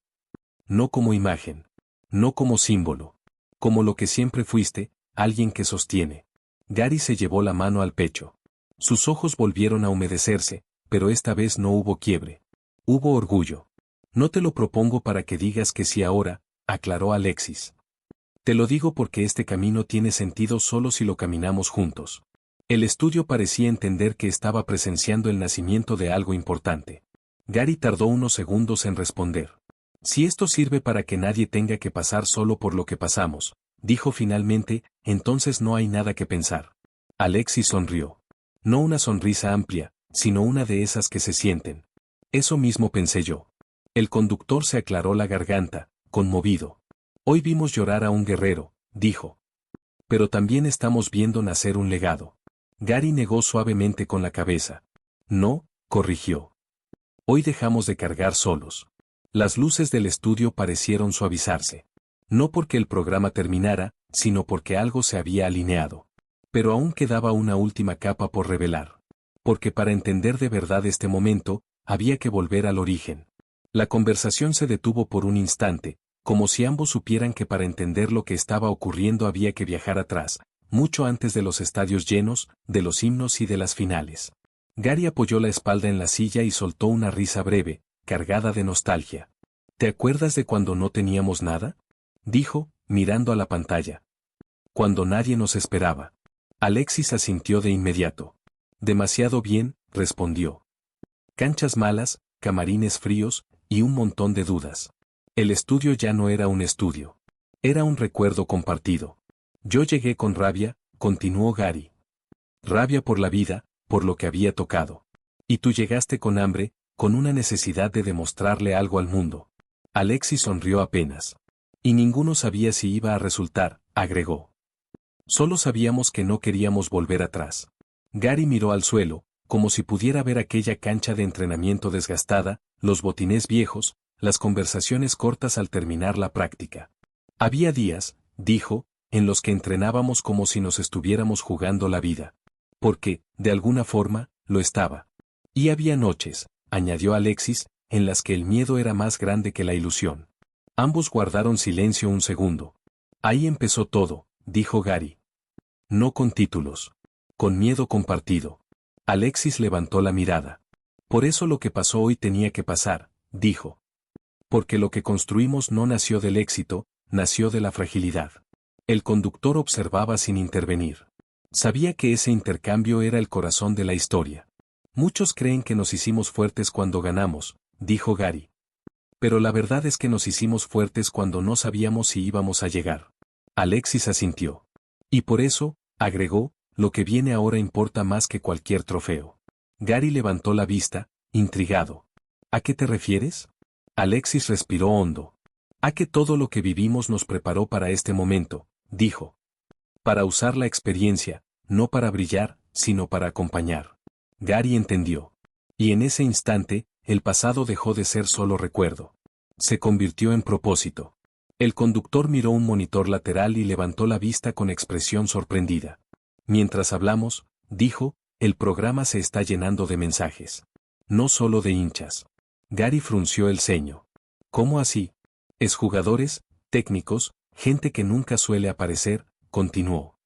No como imagen. No como símbolo. Como lo que siempre fuiste, alguien que sostiene. Gary se llevó la mano al pecho. Sus ojos volvieron a humedecerse, pero esta vez no hubo quiebre. Hubo orgullo. No te lo propongo para que digas que sí ahora, aclaró Alexis. Te lo digo porque este camino tiene sentido solo si lo caminamos juntos. El estudio parecía entender que estaba presenciando el nacimiento de algo importante. Gary tardó unos segundos en responder. Si esto sirve para que nadie tenga que pasar solo por lo que pasamos, dijo finalmente, entonces no hay nada que pensar. Alexis sonrió. No una sonrisa amplia, sino una de esas que se sienten. Eso mismo pensé yo. El conductor se aclaró la garganta, conmovido. Hoy vimos llorar a un guerrero, dijo. Pero también estamos viendo nacer un legado. Gary negó suavemente con la cabeza. No, corrigió. Hoy dejamos de cargar solos. Las luces del estudio parecieron suavizarse. No porque el programa terminara, sino porque algo se había alineado. Pero aún quedaba una última capa por revelar. Porque para entender de verdad este momento, había que volver al origen. La conversación se detuvo por un instante, como si ambos supieran que para entender lo que estaba ocurriendo había que viajar atrás, mucho antes de los estadios llenos, de los himnos y de las finales. Gary apoyó la espalda en la silla y soltó una risa breve, cargada de nostalgia. ¿Te acuerdas de cuando no teníamos nada? Dijo, mirando a la pantalla. Cuando nadie nos esperaba. Alexis asintió de inmediato. Demasiado bien, respondió. Canchas malas, camarines fríos, y un montón de dudas. El estudio ya no era un estudio. Era un recuerdo compartido. Yo llegué con rabia, continuó Gary. Rabia por la vida, por lo que había tocado. Y tú llegaste con hambre, con una necesidad de demostrarle algo al mundo. Alexis sonrió apenas. Y ninguno sabía si iba a resultar, agregó. Solo sabíamos que no queríamos volver atrás. Gary miró al suelo, como si pudiera ver aquella cancha de entrenamiento desgastada, los botines viejos, las conversaciones cortas al terminar la práctica. Había días, dijo, en los que entrenábamos como si nos estuviéramos jugando la vida. Porque, de alguna forma, lo estaba. Y había noches, añadió Alexis, en las que el miedo era más grande que la ilusión. Ambos guardaron silencio un segundo. Ahí empezó todo, dijo Gary. No con títulos. Con miedo compartido. Alexis levantó la mirada. Por eso lo que pasó hoy tenía que pasar, dijo. Porque lo que construimos no nació del éxito, nació de la fragilidad. El conductor observaba sin intervenir. Sabía que ese intercambio era el corazón de la historia. Muchos creen que nos hicimos fuertes cuando ganamos, dijo Gary. Pero la verdad es que nos hicimos fuertes cuando no sabíamos si íbamos a llegar. Alexis asintió. Y por eso, agregó, lo que viene ahora importa más que cualquier trofeo. Gary levantó la vista, intrigado. ¿A qué te refieres? Alexis respiró hondo. A que todo lo que vivimos nos preparó para este momento, dijo. Para usar la experiencia, no para brillar, sino para acompañar. Gary entendió. Y en ese instante, el pasado dejó de ser solo recuerdo. Se convirtió en propósito. El conductor miró un monitor lateral y levantó la vista con expresión sorprendida. Mientras hablamos, dijo, el programa se está llenando de mensajes. No solo de hinchas. Gary frunció el ceño. ¿Cómo así? Exjugadores, técnicos, gente que nunca suele aparecer, continuó.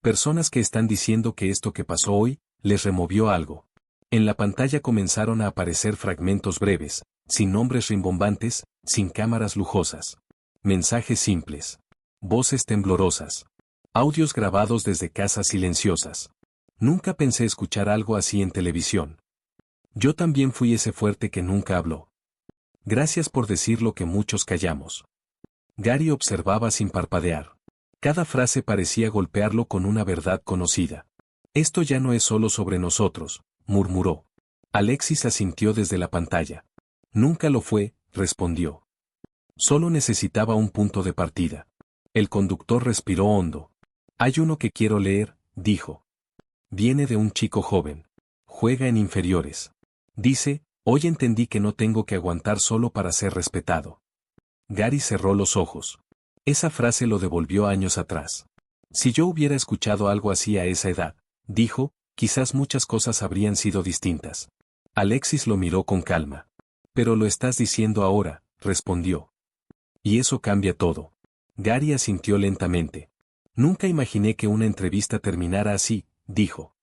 Personas que están diciendo que esto que pasó hoy, les removió algo. En la pantalla comenzaron a aparecer fragmentos breves, sin nombres rimbombantes, sin cámaras lujosas. Mensajes simples. Voces temblorosas. Audios grabados desde casas silenciosas. Nunca pensé escuchar algo así en televisión. Yo también fui ese fuerte que nunca habló. Gracias por decir lo que muchos callamos. Gary observaba sin parpadear. Cada frase parecía golpearlo con una verdad conocida. Esto ya no es solo sobre nosotros, murmuró. Alexis asintió desde la pantalla. Nunca lo fue, respondió. Solo necesitaba un punto de partida. El conductor respiró hondo. Hay uno que quiero leer, dijo. Viene de un chico joven. Juega en inferiores. Dice, hoy entendí que no tengo que aguantar solo para ser respetado. Gary cerró los ojos. Esa frase lo devolvió años atrás. Si yo hubiera escuchado algo así a esa edad, dijo, quizás muchas cosas habrían sido distintas. Alexis lo miró con calma. Pero lo estás diciendo ahora, respondió. Y eso cambia todo. Gary asintió lentamente. Nunca imaginé que una entrevista terminara así, dijo.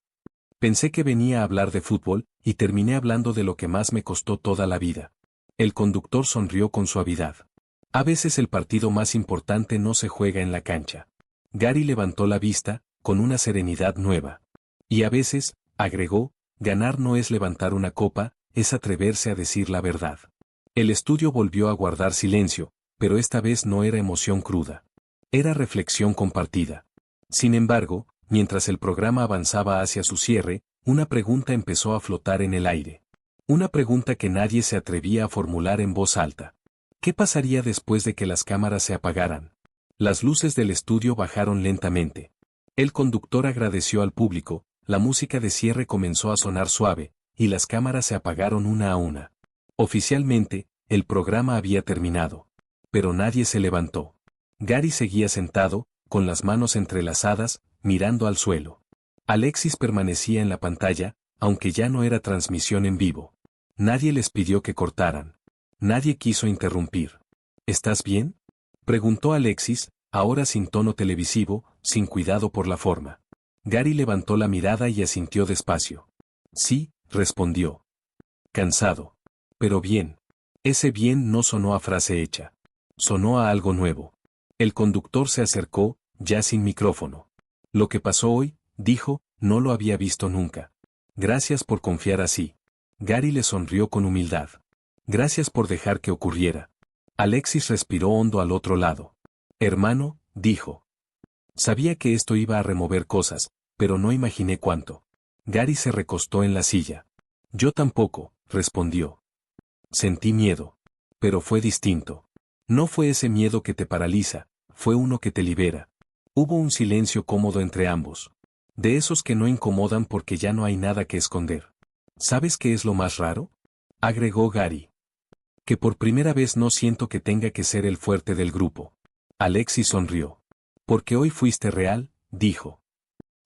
Pensé que venía a hablar de fútbol, y terminé hablando de lo que más me costó toda la vida. El conductor sonrió con suavidad. A veces el partido más importante no se juega en la cancha. Gary levantó la vista, con una serenidad nueva. Y a veces, agregó, ganar no es levantar una copa, es atreverse a decir la verdad. El estudio volvió a guardar silencio, pero esta vez no era emoción cruda. Era reflexión compartida. Sin embargo, mientras el programa avanzaba hacia su cierre, una pregunta empezó a flotar en el aire. Una pregunta que nadie se atrevía a formular en voz alta. ¿Qué pasaría después de que las cámaras se apagaran? Las luces del estudio bajaron lentamente. El conductor agradeció al público, la música de cierre comenzó a sonar suave, y las cámaras se apagaron una a una. Oficialmente, el programa había terminado. Pero nadie se levantó. Gary seguía sentado, con las manos entrelazadas, mirando al suelo. Alexis permanecía en la pantalla, aunque ya no era transmisión en vivo. Nadie les pidió que cortaran. Nadie quiso interrumpir. ¿Estás bien?, preguntó Alexis, ahora sin tono televisivo, sin cuidado por la forma. Gary levantó la mirada y asintió despacio. Sí, respondió. Cansado. Pero bien. Ese bien no sonó a frase hecha. Sonó a algo nuevo. El conductor se acercó, ya sin micrófono. Lo que pasó hoy, dijo, no lo había visto nunca. Gracias por confiar así. Gary le sonrió con humildad. Gracias por dejar que ocurriera. Alexis respiró hondo al otro lado. Hermano, dijo. Sabía que esto iba a remover cosas, pero no imaginé cuánto. Gary se recostó en la silla. Yo tampoco, respondió. Sentí miedo. Pero fue distinto. No fue ese miedo que te paraliza, fue uno que te libera. Hubo un silencio cómodo entre ambos. De esos que no incomodan porque ya no hay nada que esconder. ¿Sabes qué es lo más raro?, agregó Gary. Que por primera vez no siento que tenga que ser el fuerte del grupo. Alexis sonrió. Porque hoy fuiste real, dijo.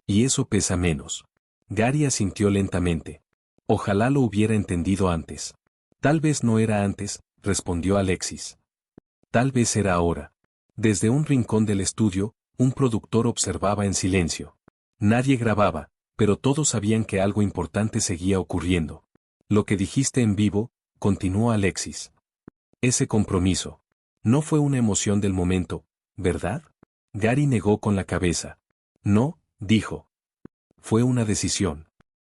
Y eso pesa menos. Gary asintió lentamente. Ojalá lo hubiera entendido antes. Tal vez no era antes, respondió Alexis. Tal vez era ahora. Desde un rincón del estudio, un productor observaba en silencio. Nadie grababa, pero todos sabían que algo importante seguía ocurriendo. Lo que dijiste en vivo, continuó Alexis. Ese compromiso. No fue una emoción del momento, ¿verdad? Gary negó con la cabeza. No, dijo. Fue una decisión.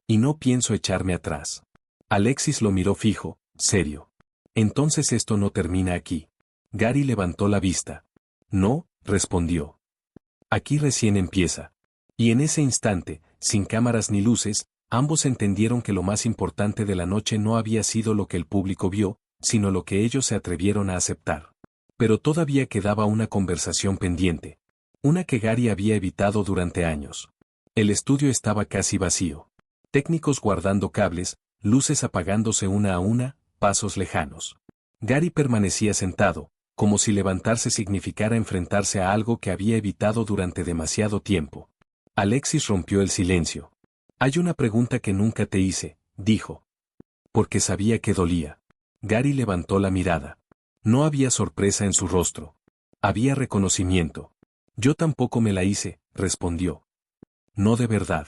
Y no pienso echarme atrás. Alexis lo miró fijo, serio. Entonces esto no termina aquí. Gary levantó la vista. No, respondió. Aquí recién empieza. Y en ese instante, sin cámaras ni luces, ambos entendieron que lo más importante de la noche no había sido lo que el público vio, sino lo que ellos se atrevieron a aceptar. Pero todavía quedaba una conversación pendiente. Una que Gary había evitado durante años. El estudio estaba casi vacío. Técnicos guardando cables, luces apagándose una a una, pasos lejanos. Gary permanecía sentado, como si levantarse significara enfrentarse a algo que había evitado durante demasiado tiempo. Alexis rompió el silencio. Hay una pregunta que nunca te hice, dijo. Porque sabía que dolía. Gary levantó la mirada. No había sorpresa en su rostro. Había reconocimiento. Yo tampoco me la hice, respondió. No de verdad.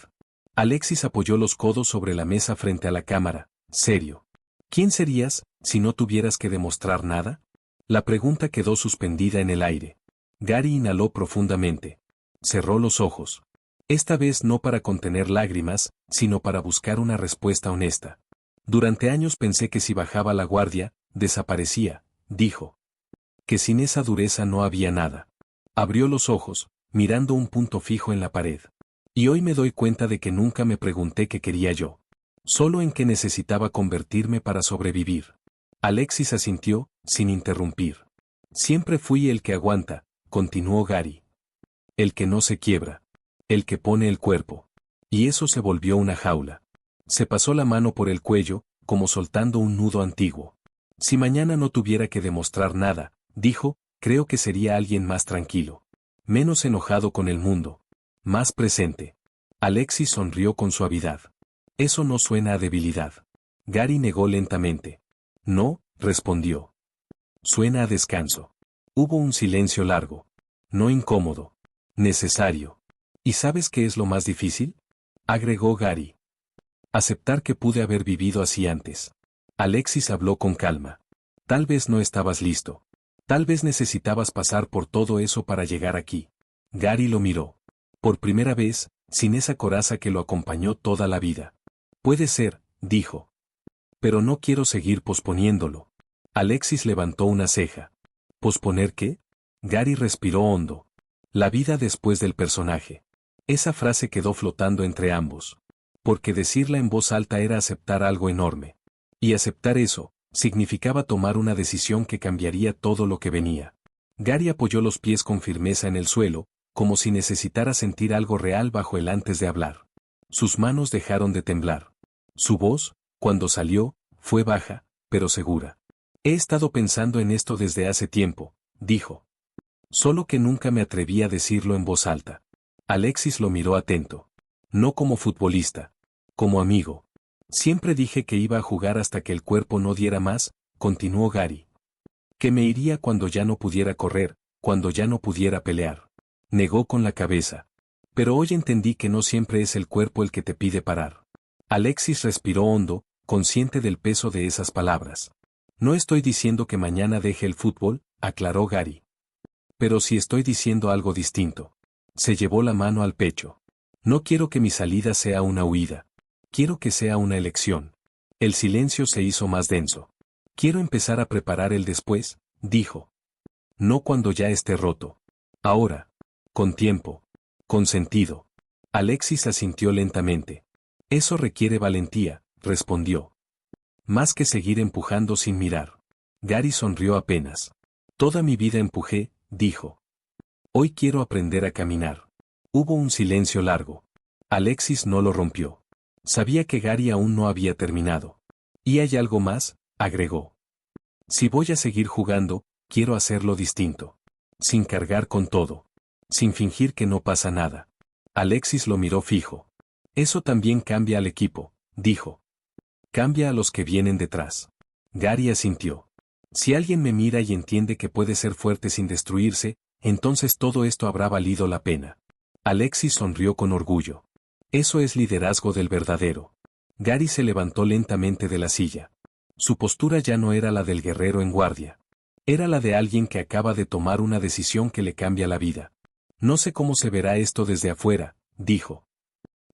Alexis apoyó los codos sobre la mesa frente a la cámara, serio. ¿Quién serías, si no tuvieras que demostrar nada? La pregunta quedó suspendida en el aire. Gary inhaló profundamente. Cerró los ojos. Esta vez no para contener lágrimas, sino para buscar una respuesta honesta. Durante años pensé que si bajaba la guardia, desaparecía, dijo. Que sin esa dureza no había nada. Abrió los ojos, mirando un punto fijo en la pared. Y hoy me doy cuenta de que nunca me pregunté qué quería yo. Solo en qué necesitaba convertirme para sobrevivir. Alexis asintió, sin interrumpir. Siempre fui el que aguanta, continuó Gary. El que no se quiebra. El que pone el cuerpo. Y eso se volvió una jaula. Se pasó la mano por el cuello, como soltando un nudo antiguo. Si mañana no tuviera que demostrar nada, dijo, creo que sería alguien más tranquilo. Menos enojado con el mundo. Más presente. Alexis sonrió con suavidad. Eso no suena a debilidad. Gary negó lentamente. No, respondió. Suena a descanso. Hubo un silencio largo. No incómodo. Necesario. ¿Y sabes qué es lo más difícil?, agregó Gary. Aceptar que pude haber vivido así antes. Alexis habló con calma. Tal vez no estabas listo. Tal vez necesitabas pasar por todo eso para llegar aquí. Gary lo miró. Por primera vez, sin esa coraza que lo acompañó toda la vida. Puede ser, dijo. Pero no quiero seguir posponiéndolo. Alexis levantó una ceja. ¿Posponer qué? Gary respiró hondo. La vida después del personaje. Esa frase quedó flotando entre ambos. Porque decirla en voz alta era aceptar algo enorme. Y aceptar eso, significaba tomar una decisión que cambiaría todo lo que venía. Gary apoyó los pies con firmeza en el suelo, como si necesitara sentir algo real bajo él antes de hablar. Sus manos dejaron de temblar. Su voz, cuando salió, fue baja, pero segura. He estado pensando en esto desde hace tiempo, dijo. Solo que nunca me atreví a decirlo en voz alta. Alexis lo miró atento. No como futbolista. Como amigo. Siempre dije que iba a jugar hasta que el cuerpo no diera más, continuó Gary. Que me iría cuando ya no pudiera correr, cuando ya no pudiera pelear. Negó con la cabeza. Pero hoy entendí que no siempre es el cuerpo el que te pide parar. Alexis respiró hondo, consciente del peso de esas palabras. No estoy diciendo que mañana deje el fútbol, aclaró Gary. Pero sí estoy diciendo algo distinto. Se llevó la mano al pecho. No quiero que mi salida sea una huida. Quiero que sea una elección. El silencio se hizo más denso. Quiero empezar a preparar el después, dijo. No cuando ya esté roto. Ahora. Con tiempo. Con sentido. Alexis asintió lentamente. Eso requiere valentía, respondió. Más que seguir empujando sin mirar. Gary sonrió apenas. Toda mi vida empujé, dijo. Hoy quiero aprender a caminar. Hubo un silencio largo. Alexis no lo rompió. Sabía que Gary aún no había terminado. Y hay algo más, agregó. Si voy a seguir jugando, quiero hacerlo distinto. Sin cargar con todo. Sin fingir que no pasa nada. Alexis lo miró fijo. Eso también cambia al equipo, dijo. Cambia a los que vienen detrás. Gary asintió. Si alguien me mira y entiende que puede ser fuerte sin destruirse, entonces todo esto habrá valido la pena. Alexis sonrió con orgullo. Eso es liderazgo del verdadero. Gary se levantó lentamente de la silla. Su postura ya no era la del guerrero en guardia. Era la de alguien que acaba de tomar una decisión que le cambia la vida. No sé cómo se verá esto desde afuera, dijo.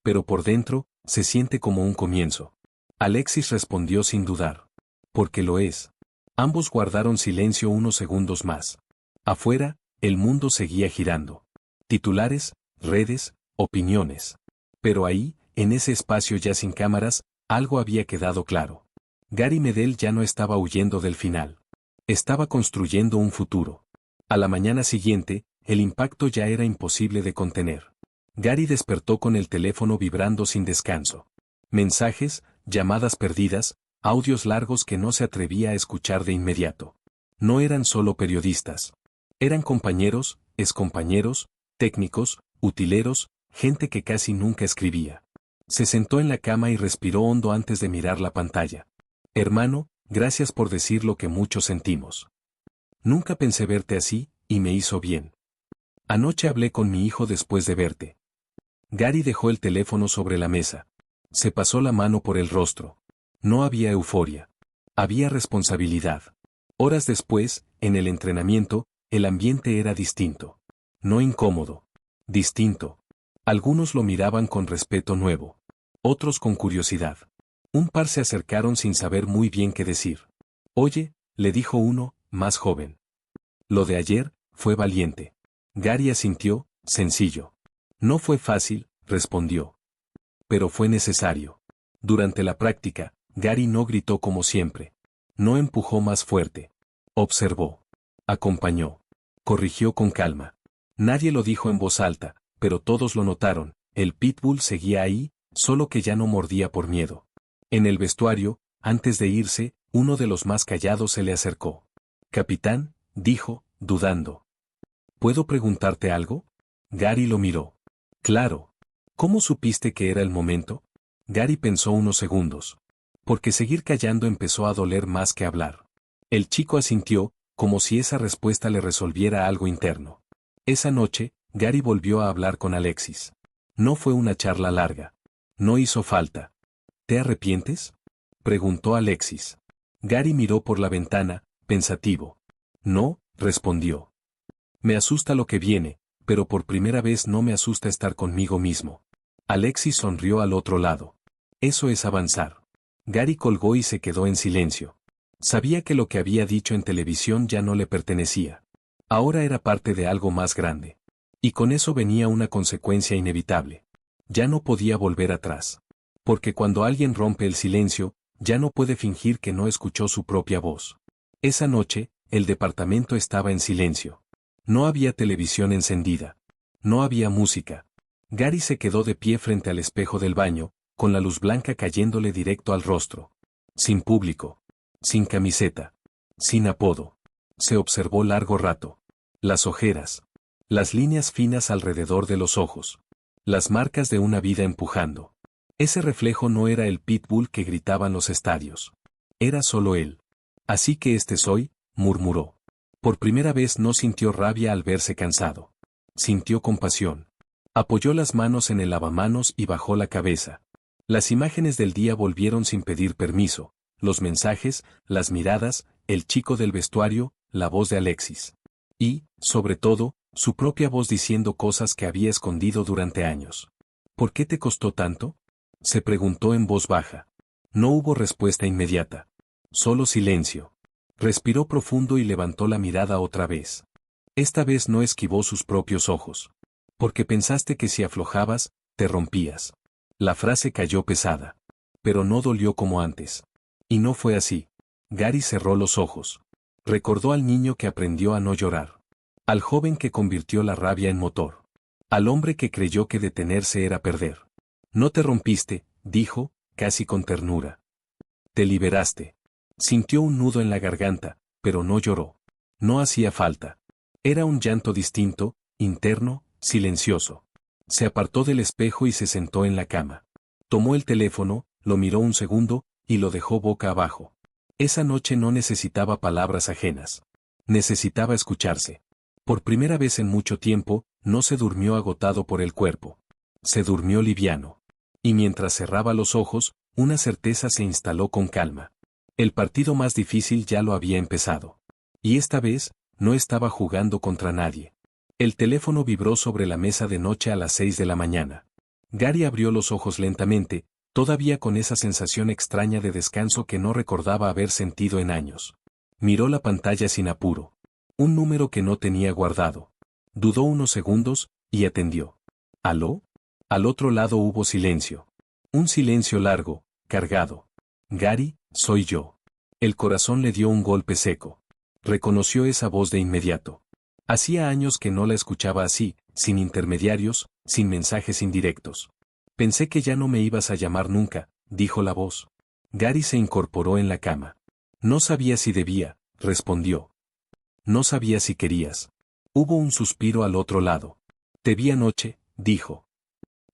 Pero por dentro, se siente como un comienzo. Alexis respondió sin dudar. Porque lo es. Ambos guardaron silencio unos segundos más. Afuera, el mundo seguía girando. Titulares, redes, opiniones. Pero ahí, en ese espacio ya sin cámaras, algo había quedado claro. Gary Medel ya no estaba huyendo del final. Estaba construyendo un futuro. A la mañana siguiente, el impacto ya era imposible de contener. Gary despertó con el teléfono vibrando sin descanso. Mensajes, llamadas perdidas, audios largos que no se atrevía a escuchar de inmediato. No eran solo periodistas. Eran compañeros, excompañeros, técnicos, utileros, gente que casi nunca escribía. Se sentó en la cama y respiró hondo antes de mirar la pantalla. Hermano, gracias por decir lo que muchos sentimos. Nunca pensé verte así, y me hizo bien. Anoche hablé con mi hijo después de verte. Gary dejó el teléfono sobre la mesa. Se pasó la mano por el rostro. No había euforia. Había responsabilidad. Horas después, en el entrenamiento, el ambiente era distinto. No incómodo. Distinto. Algunos lo miraban con respeto nuevo. Otros con curiosidad. Un par se acercaron sin saber muy bien qué decir. Oye, le dijo uno, más joven. Lo de ayer, fue valiente. Gary asintió, sencillo. No fue fácil, respondió. Pero fue necesario. Durante la práctica, Gary no gritó como siempre. No empujó más fuerte. Observó. Acompañó. Corrigió con calma. Nadie lo dijo en voz alta, pero todos lo notaron. El pitbull seguía ahí, solo que ya no mordía por miedo. En el vestuario, antes de irse, uno de los más callados se le acercó. Capitán, dijo, dudando. ¿Puedo preguntarte algo? Gary lo miró. Claro. ¿Cómo supiste que era el momento? Gary pensó unos segundos. Porque seguir callando empezó a doler más que hablar. El chico asintió, como si esa respuesta le resolviera algo interno. Esa noche, Gary volvió a hablar con Alexis. No fue una charla larga. No hizo falta. ¿Te arrepientes? Preguntó Alexis. Gary miró por la ventana, pensativo. No, respondió. Me asusta lo que viene, pero por primera vez no me asusta estar conmigo mismo. Alexis sonrió al otro lado. Eso es avanzar. Gary colgó y se quedó en silencio. Sabía que lo que había dicho en televisión ya no le pertenecía. Ahora era parte de algo más grande. Y con eso venía una consecuencia inevitable. Ya no podía volver atrás. Porque cuando alguien rompe el silencio, ya no puede fingir que no escuchó su propia voz. Esa noche, el departamento estaba en silencio. No había televisión encendida. No había música. Gary se quedó de pie frente al espejo del baño, con la luz blanca cayéndole directo al rostro. Sin público. Sin camiseta. Sin apodo. Se observó largo rato. Las ojeras. Las líneas finas alrededor de los ojos. Las marcas de una vida empujando. Ese reflejo no era el pitbull que gritaban los estadios. Era solo él. Así que este soy, murmuró. Por primera vez no sintió rabia al verse cansado. Sintió compasión. Apoyó las manos en el lavamanos y bajó la cabeza. Las imágenes del día volvieron sin pedir permiso, los mensajes, las miradas, el chico del vestuario, la voz de Alexis. Y, sobre todo, su propia voz diciendo cosas que había escondido durante años. ¿Por qué te costó tanto?, se preguntó en voz baja. No hubo respuesta inmediata. Solo silencio. Respiró profundo y levantó la mirada otra vez. Esta vez no esquivó sus propios ojos. Porque pensaste que si aflojabas, te rompías. La frase cayó pesada. Pero no dolió como antes. Y no fue así. Gary cerró los ojos. Recordó al niño que aprendió a no llorar. Al joven que convirtió la rabia en motor. Al hombre que creyó que detenerse era perder. No te rompiste, dijo, casi con ternura. Te liberaste. Sintió un nudo en la garganta, pero no lloró. No hacía falta. Era un llanto distinto, interno, silencioso. Se apartó del espejo y se sentó en la cama. Tomó el teléfono, lo miró un segundo, y lo dejó boca abajo. Esa noche no necesitaba palabras ajenas. Necesitaba escucharse. Por primera vez en mucho tiempo, no se durmió agotado por el cuerpo. Se durmió liviano. Y mientras cerraba los ojos, una certeza se instaló con calma. El partido más difícil ya lo había empezado. Y esta vez, no estaba jugando contra nadie. El teléfono vibró sobre la mesa de noche a las 6 de la mañana. Gary abrió los ojos lentamente, todavía con esa sensación extraña de descanso que no recordaba haber sentido en años. Miró la pantalla sin apuro. Un número que no tenía guardado. Dudó unos segundos, y atendió. ¿Aló? Al otro lado hubo silencio. Un silencio largo, cargado. Gary, soy yo. El corazón le dio un golpe seco. Reconoció esa voz de inmediato. Hacía años que no la escuchaba así, sin intermediarios, sin mensajes indirectos. Pensé que ya no me ibas a llamar nunca, dijo la voz. Gary se incorporó en la cama. No sabía si debía, respondió. No sabía si querías. Hubo un suspiro al otro lado. Te vi anoche, dijo.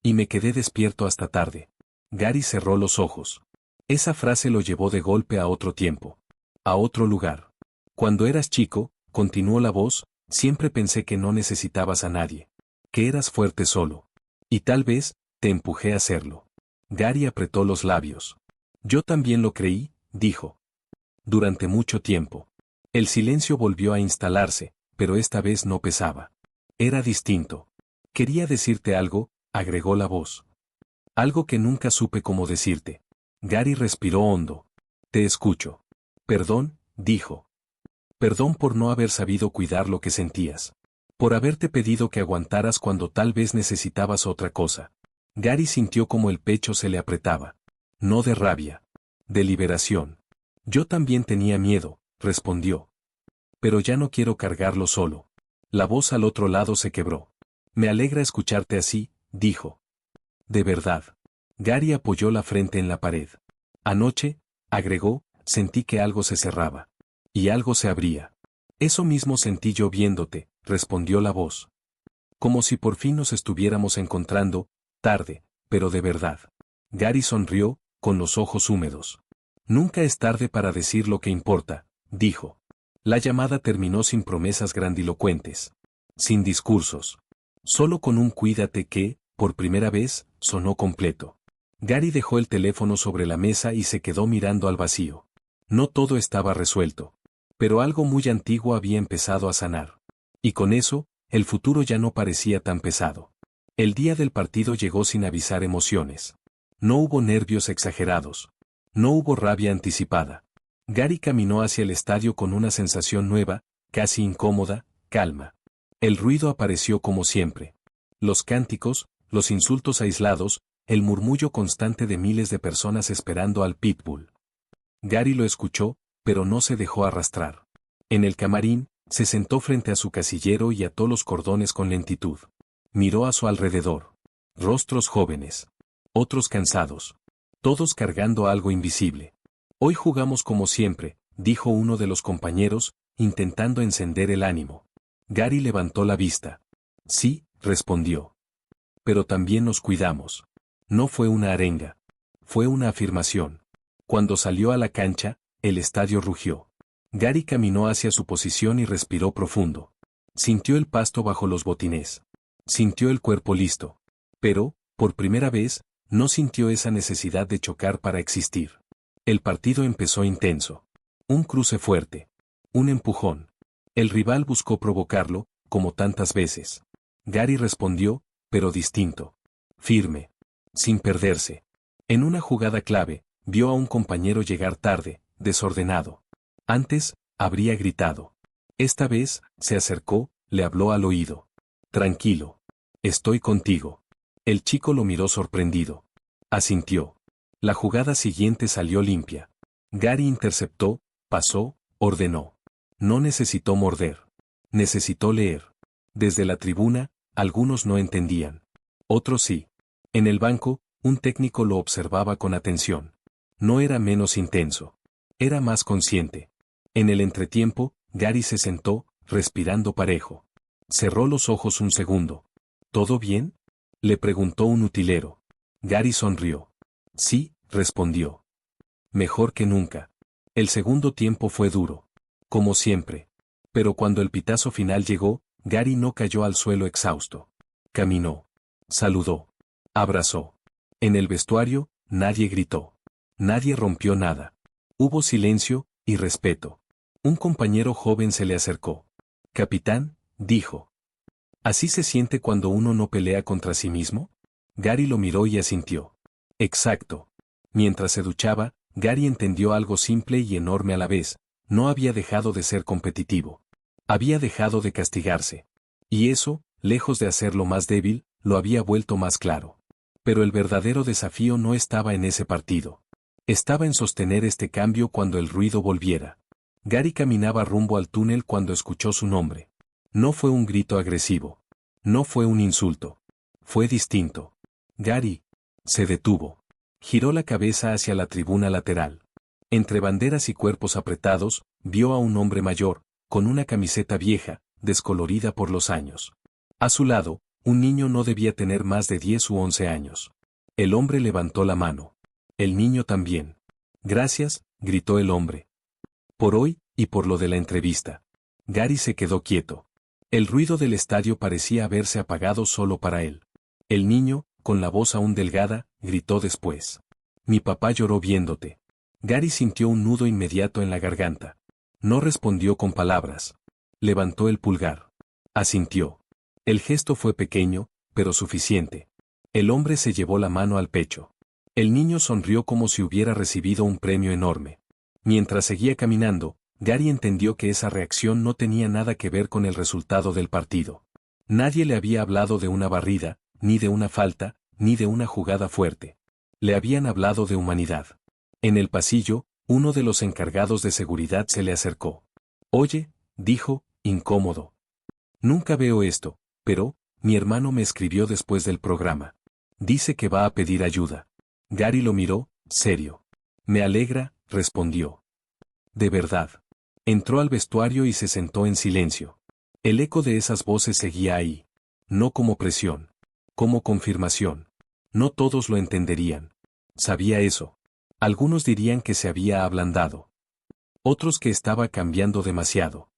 Y me quedé despierto hasta tarde. Gary cerró los ojos. Esa frase lo llevó de golpe a otro tiempo. A otro lugar. Cuando eras chico, continuó la voz, siempre pensé que no necesitabas a nadie. Que eras fuerte solo. Y tal vez, te empujé a hacerlo. Gary apretó los labios. Yo también lo creí, dijo. Durante mucho tiempo. El silencio volvió a instalarse, pero esta vez no pesaba. Era distinto. Quería decirte algo, agregó la voz. Algo que nunca supe cómo decirte. Gary respiró hondo. Te escucho. Perdón, dijo. Perdón por no haber sabido cuidar lo que sentías. Por haberte pedido que aguantaras cuando tal vez necesitabas otra cosa. Gary sintió como el pecho se le apretaba. No de rabia. De liberación. Yo también tenía miedo, respondió. Pero ya no quiero cargarlo solo. La voz al otro lado se quebró. Me alegra escucharte así, dijo. De verdad. Gary apoyó la frente en la pared. Anoche, agregó, sentí que algo se cerraba. Y algo se abría. Eso mismo sentí yo viéndote, respondió la voz. Como si por fin nos estuviéramos encontrando, tarde, pero de verdad. Gary sonrió, con los ojos húmedos. Nunca es tarde para decir lo que importa, dijo. La llamada terminó sin promesas grandilocuentes. Sin discursos. Solo con un cuídate que, por primera vez, sonó completo. Gary dejó el teléfono sobre la mesa y se quedó mirando al vacío. No todo estaba resuelto. Pero algo muy antiguo había empezado a sanar. Y con eso, el futuro ya no parecía tan pesado. El día del partido llegó sin avisar emociones. No hubo nervios exagerados. No hubo rabia anticipada. Gary caminó hacia el estadio con una sensación nueva, casi incómoda, calma. El ruido apareció como siempre. Los cánticos, los insultos aislados, el murmullo constante de miles de personas esperando al pitbull. Gary lo escuchó, pero no se dejó arrastrar. En el camarín, se sentó frente a su casillero y ató los cordones con lentitud. Miró a su alrededor. Rostros jóvenes. Otros cansados. Todos cargando algo invisible. Hoy jugamos como siempre, dijo uno de los compañeros, intentando encender el ánimo. Gary levantó la vista. Sí, respondió. Pero también nos cuidamos. No fue una arenga. Fue una afirmación. Cuando salió a la cancha, el estadio rugió. Gary caminó hacia su posición y respiró profundo. Sintió el pasto bajo los botines. Sintió el cuerpo listo. Pero, por primera vez, no sintió esa necesidad de chocar para existir. El partido empezó intenso. Un cruce fuerte. Un empujón. El rival buscó provocarlo, como tantas veces. Gary respondió, pero distinto. Firme. Sin perderse. En una jugada clave, vio a un compañero llegar tarde, desordenado. Antes, habría gritado. Esta vez, se acercó, le habló al oído. Tranquilo. Estoy contigo. El chico lo miró sorprendido. Asintió. La jugada siguiente salió limpia. Gary interceptó, pasó, ordenó. No necesitó morder. Necesitó leer. Desde la tribuna, algunos no entendían. Otros sí. En el banco, un técnico lo observaba con atención. No era menos intenso. Era más consciente. En el entretiempo, Gary se sentó, respirando parejo. Cerró los ojos un segundo. ¿Todo bien?, le preguntó un utilero. Gary sonrió. Sí, respondió. Mejor que nunca. El segundo tiempo fue duro. Como siempre. Pero cuando el pitazo final llegó, Gary no cayó al suelo exhausto. Caminó. Saludó. Abrazó. En el vestuario, nadie gritó. Nadie rompió nada. Hubo silencio y respeto. Un compañero joven se le acercó. Capitán, dijo. ¿Así se siente cuando uno no pelea contra sí mismo? Gary lo miró y asintió. Exacto. Mientras se duchaba, Gary entendió algo simple y enorme a la vez. No había dejado de ser competitivo. Había dejado de castigarse. Y eso, lejos de hacerlo más débil, lo había vuelto más claro. Pero el verdadero desafío no estaba en ese partido. Estaba en sostener este cambio cuando el ruido volviera. Gary caminaba rumbo al túnel cuando escuchó su nombre. No fue un grito agresivo. No fue un insulto. Fue distinto. Gary. Se detuvo. Giró la cabeza hacia la tribuna lateral. Entre banderas y cuerpos apretados, vio a un hombre mayor, con una camiseta vieja, descolorida por los años. A su lado, un niño no debía tener más de 10 u 11 años. El hombre levantó la mano. El niño también. Gracias, gritó el hombre. Por hoy, y por lo de la entrevista. Gary se quedó quieto. El ruido del estadio parecía haberse apagado solo para él. El niño, con la voz aún delgada, gritó después. Mi papá lloró viéndote. Gary sintió un nudo inmediato en la garganta. No respondió con palabras. Levantó el pulgar. Asintió. El gesto fue pequeño, pero suficiente. El hombre se llevó la mano al pecho. El niño sonrió como si hubiera recibido un premio enorme. Mientras seguía caminando, Gary entendió que esa reacción no tenía nada que ver con el resultado del partido. Nadie le había hablado de una barrida, ni de una falta, ni de una jugada fuerte. Le habían hablado de humanidad. En el pasillo, uno de los encargados de seguridad se le acercó. Oye, dijo, incómodo. Nunca veo esto, pero, mi hermano me escribió después del programa. Dice que va a pedir ayuda. Gary lo miró, serio. Me alegra, respondió. De verdad. Entró al vestuario y se sentó en silencio. El eco de esas voces seguía ahí. No como presión. Como confirmación. No todos lo entenderían. Sabía eso. Algunos dirían que se había ablandado. Otros que estaba cambiando demasiado.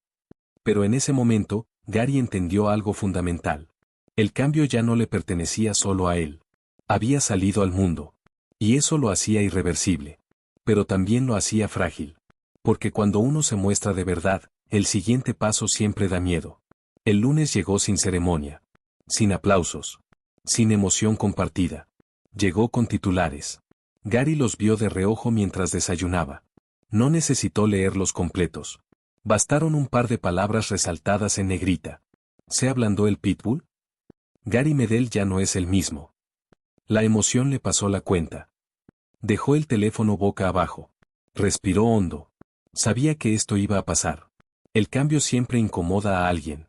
Pero en ese momento, Gary entendió algo fundamental. El cambio ya no le pertenecía solo a él. Había salido al mundo. Y eso lo hacía irreversible. Pero también lo hacía frágil. Porque cuando uno se muestra de verdad, el siguiente paso siempre da miedo. El lunes llegó sin ceremonia. Sin aplausos. Sin emoción compartida. Llegó con titulares. Gary los vio de reojo mientras desayunaba. No necesitó leerlos completos. Bastaron un par de palabras resaltadas en negrita. ¿Se ablandó el pitbull? Gary Medel ya no es el mismo. La emoción le pasó la cuenta. Dejó el teléfono boca abajo. Respiró hondo. Sabía que esto iba a pasar. El cambio siempre incomoda a alguien.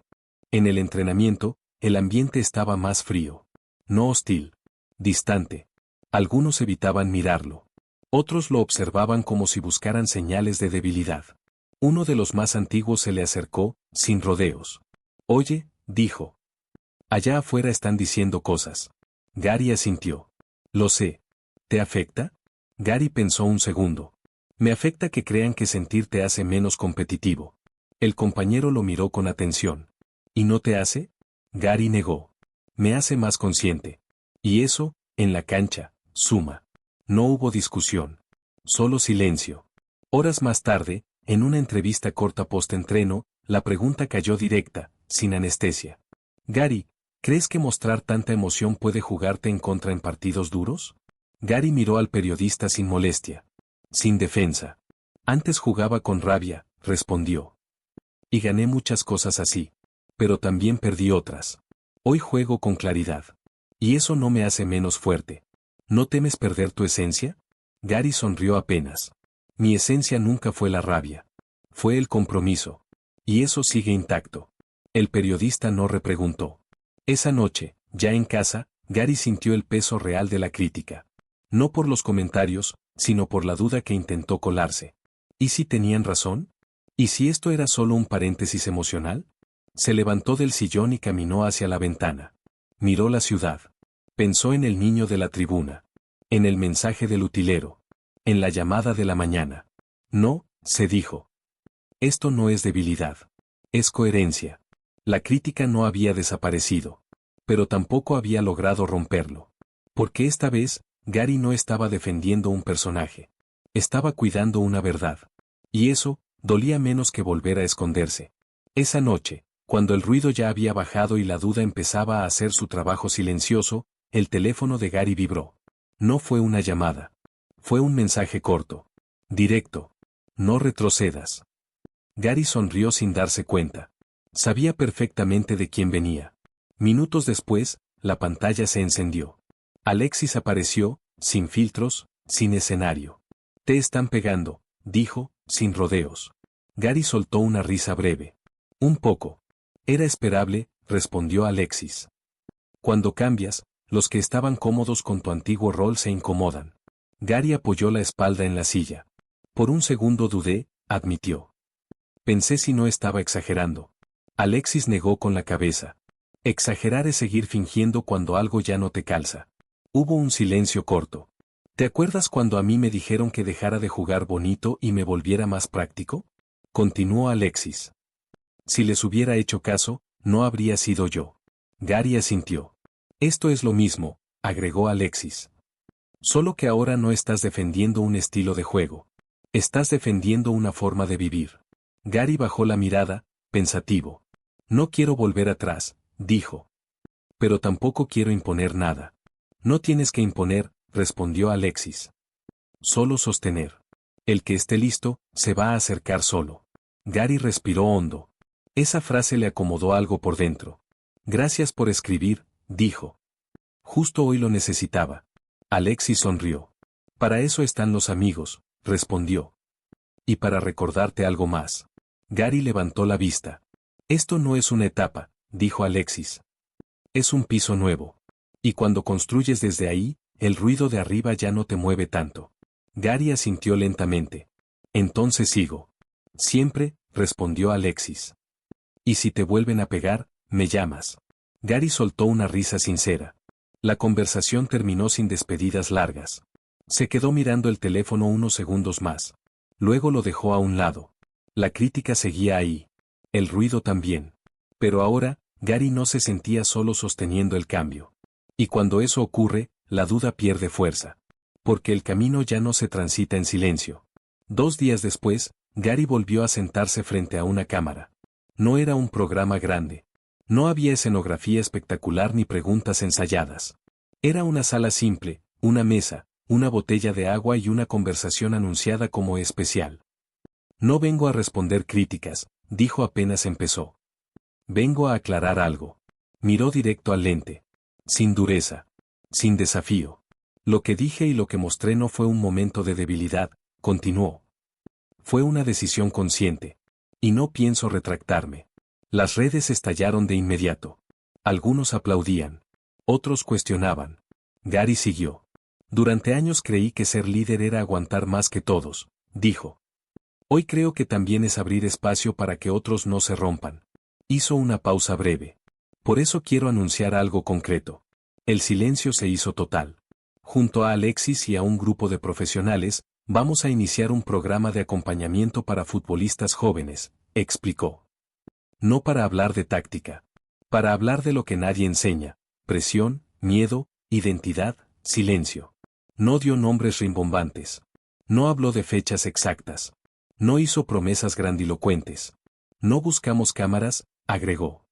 En el entrenamiento, el ambiente estaba más frío. No hostil. Distante. Algunos evitaban mirarlo. Otros lo observaban como si buscaran señales de debilidad. Uno de los más antiguos se le acercó, sin rodeos. «Oye», dijo. «Allá afuera están diciendo cosas». Gary asintió. «Lo sé. ¿Te afecta?» Gary pensó un segundo. «Me afecta que crean que sentir te hace menos competitivo». El compañero lo miró con atención. «¿Y no te hace?» Gary negó. «Me hace más consciente». Y eso, en la cancha, suma. No hubo discusión. Solo silencio. Horas más tarde, en una entrevista corta post-entreno, la pregunta cayó directa, sin anestesia. «Gary, ¿crees que mostrar tanta emoción puede jugarte en contra en partidos duros?» Gary miró al periodista sin molestia. Sin defensa. «Antes jugaba con rabia», respondió. «Y gané muchas cosas así. Pero también perdí otras. Hoy juego con claridad. Y eso no me hace menos fuerte». «¿No temes perder tu esencia?» Gary sonrió apenas. «Mi esencia nunca fue la rabia. Fue el compromiso. Y eso sigue intacto». El periodista no repreguntó. Esa noche, ya en casa, Gary sintió el peso real de la crítica. No por los comentarios, sino por la duda que intentó colarse. ¿Y si tenían razón? ¿Y si esto era solo un paréntesis emocional? Se levantó del sillón y caminó hacia la ventana. Miró la ciudad. Pensó en el niño de la tribuna. En el mensaje del utilero. En la llamada de la mañana. «No», se dijo. «Esto no es debilidad. Es coherencia». La crítica no había desaparecido. Pero tampoco había logrado romperlo. Porque esta vez, Gary no estaba defendiendo un personaje. Estaba cuidando una verdad. Y eso, dolía menos que volver a esconderse. Esa noche, cuando el ruido ya había bajado y la duda empezaba a hacer su trabajo silencioso, el teléfono de Gary vibró. No fue una llamada. Fue un mensaje corto. Directo. «No retrocedas». Gary sonrió sin darse cuenta. Sabía perfectamente de quién venía. Minutos después, la pantalla se encendió. Alexis apareció, sin filtros, sin escenario. «Te están pegando», dijo, sin rodeos. Gary soltó una risa breve. «Un poco». «Era esperable», respondió Alexis. «Cuando cambias, los que estaban cómodos con tu antiguo rol se incomodan». Gary apoyó la espalda en la silla. «Por un segundo dudé», admitió. «Pensé si no estaba exagerando». Alexis negó con la cabeza. «Exagerar es seguir fingiendo cuando algo ya no te calza». Hubo un silencio corto. «¿Te acuerdas cuando a mí me dijeron que dejara de jugar bonito y me volviera más práctico?», continuó Alexis. «Si les hubiera hecho caso, no habría sido yo». Gary asintió. «Esto es lo mismo», agregó Alexis. «Solo que ahora no estás defendiendo un estilo de juego. Estás defendiendo una forma de vivir». Gary bajó la mirada, pensativo. «No quiero volver atrás», dijo. «Pero tampoco quiero imponer nada». «No tienes que imponer», respondió Alexis. «Solo sostener. El que esté listo, se va a acercar solo». Gary respiró hondo. Esa frase le acomodó algo por dentro. «Gracias por escribir», dijo. «Justo hoy lo necesitaba». Alexis sonrió. «Para eso están los amigos», respondió. «Y para recordarte algo más». Gary levantó la vista. «Esto no es una etapa», dijo Alexis. «Es un piso nuevo. Y cuando construyes desde ahí, el ruido de arriba ya no te mueve tanto». Gary asintió lentamente. «Entonces sigo». «Siempre», respondió Alexis. «Y si te vuelven a pegar, me llamas». Gary soltó una risa sincera. La conversación terminó sin despedidas largas. Se quedó mirando el teléfono unos segundos más. Luego lo dejó a un lado. La crítica seguía ahí. El ruido también. Pero ahora, Gary no se sentía solo sosteniendo el cambio. Y cuando eso ocurre, la duda pierde fuerza. Porque el camino ya no se transita en silencio. 2 días después, Gary volvió a sentarse frente a una cámara. No era un programa grande. No había escenografía espectacular ni preguntas ensayadas. Era una sala simple, una mesa, una botella de agua y una conversación anunciada como especial. «No vengo a responder críticas», dijo apenas empezó. Vengo a aclarar algo. Miró directo al lente. Sin dureza. Sin desafío. Lo que dije y lo que mostré no fue un momento de debilidad, continuó. Fue una decisión consciente. Y no pienso retractarme. Las redes estallaron de inmediato. Algunos aplaudían. Otros cuestionaban. Gary siguió. Durante años creí que ser líder era aguantar más que todos, dijo. Hoy creo que también es abrir espacio para que otros no se rompan. Hizo una pausa breve. Por eso quiero anunciar algo concreto. El silencio se hizo total. Junto a Alexis y a un grupo de profesionales, vamos a iniciar un programa de acompañamiento para futbolistas jóvenes, explicó. No para hablar de táctica. Para hablar de lo que nadie enseña: presión, miedo, identidad, silencio. No dio nombres rimbombantes. No habló de fechas exactas. No hizo promesas grandilocuentes. No buscamos cámaras, agregó.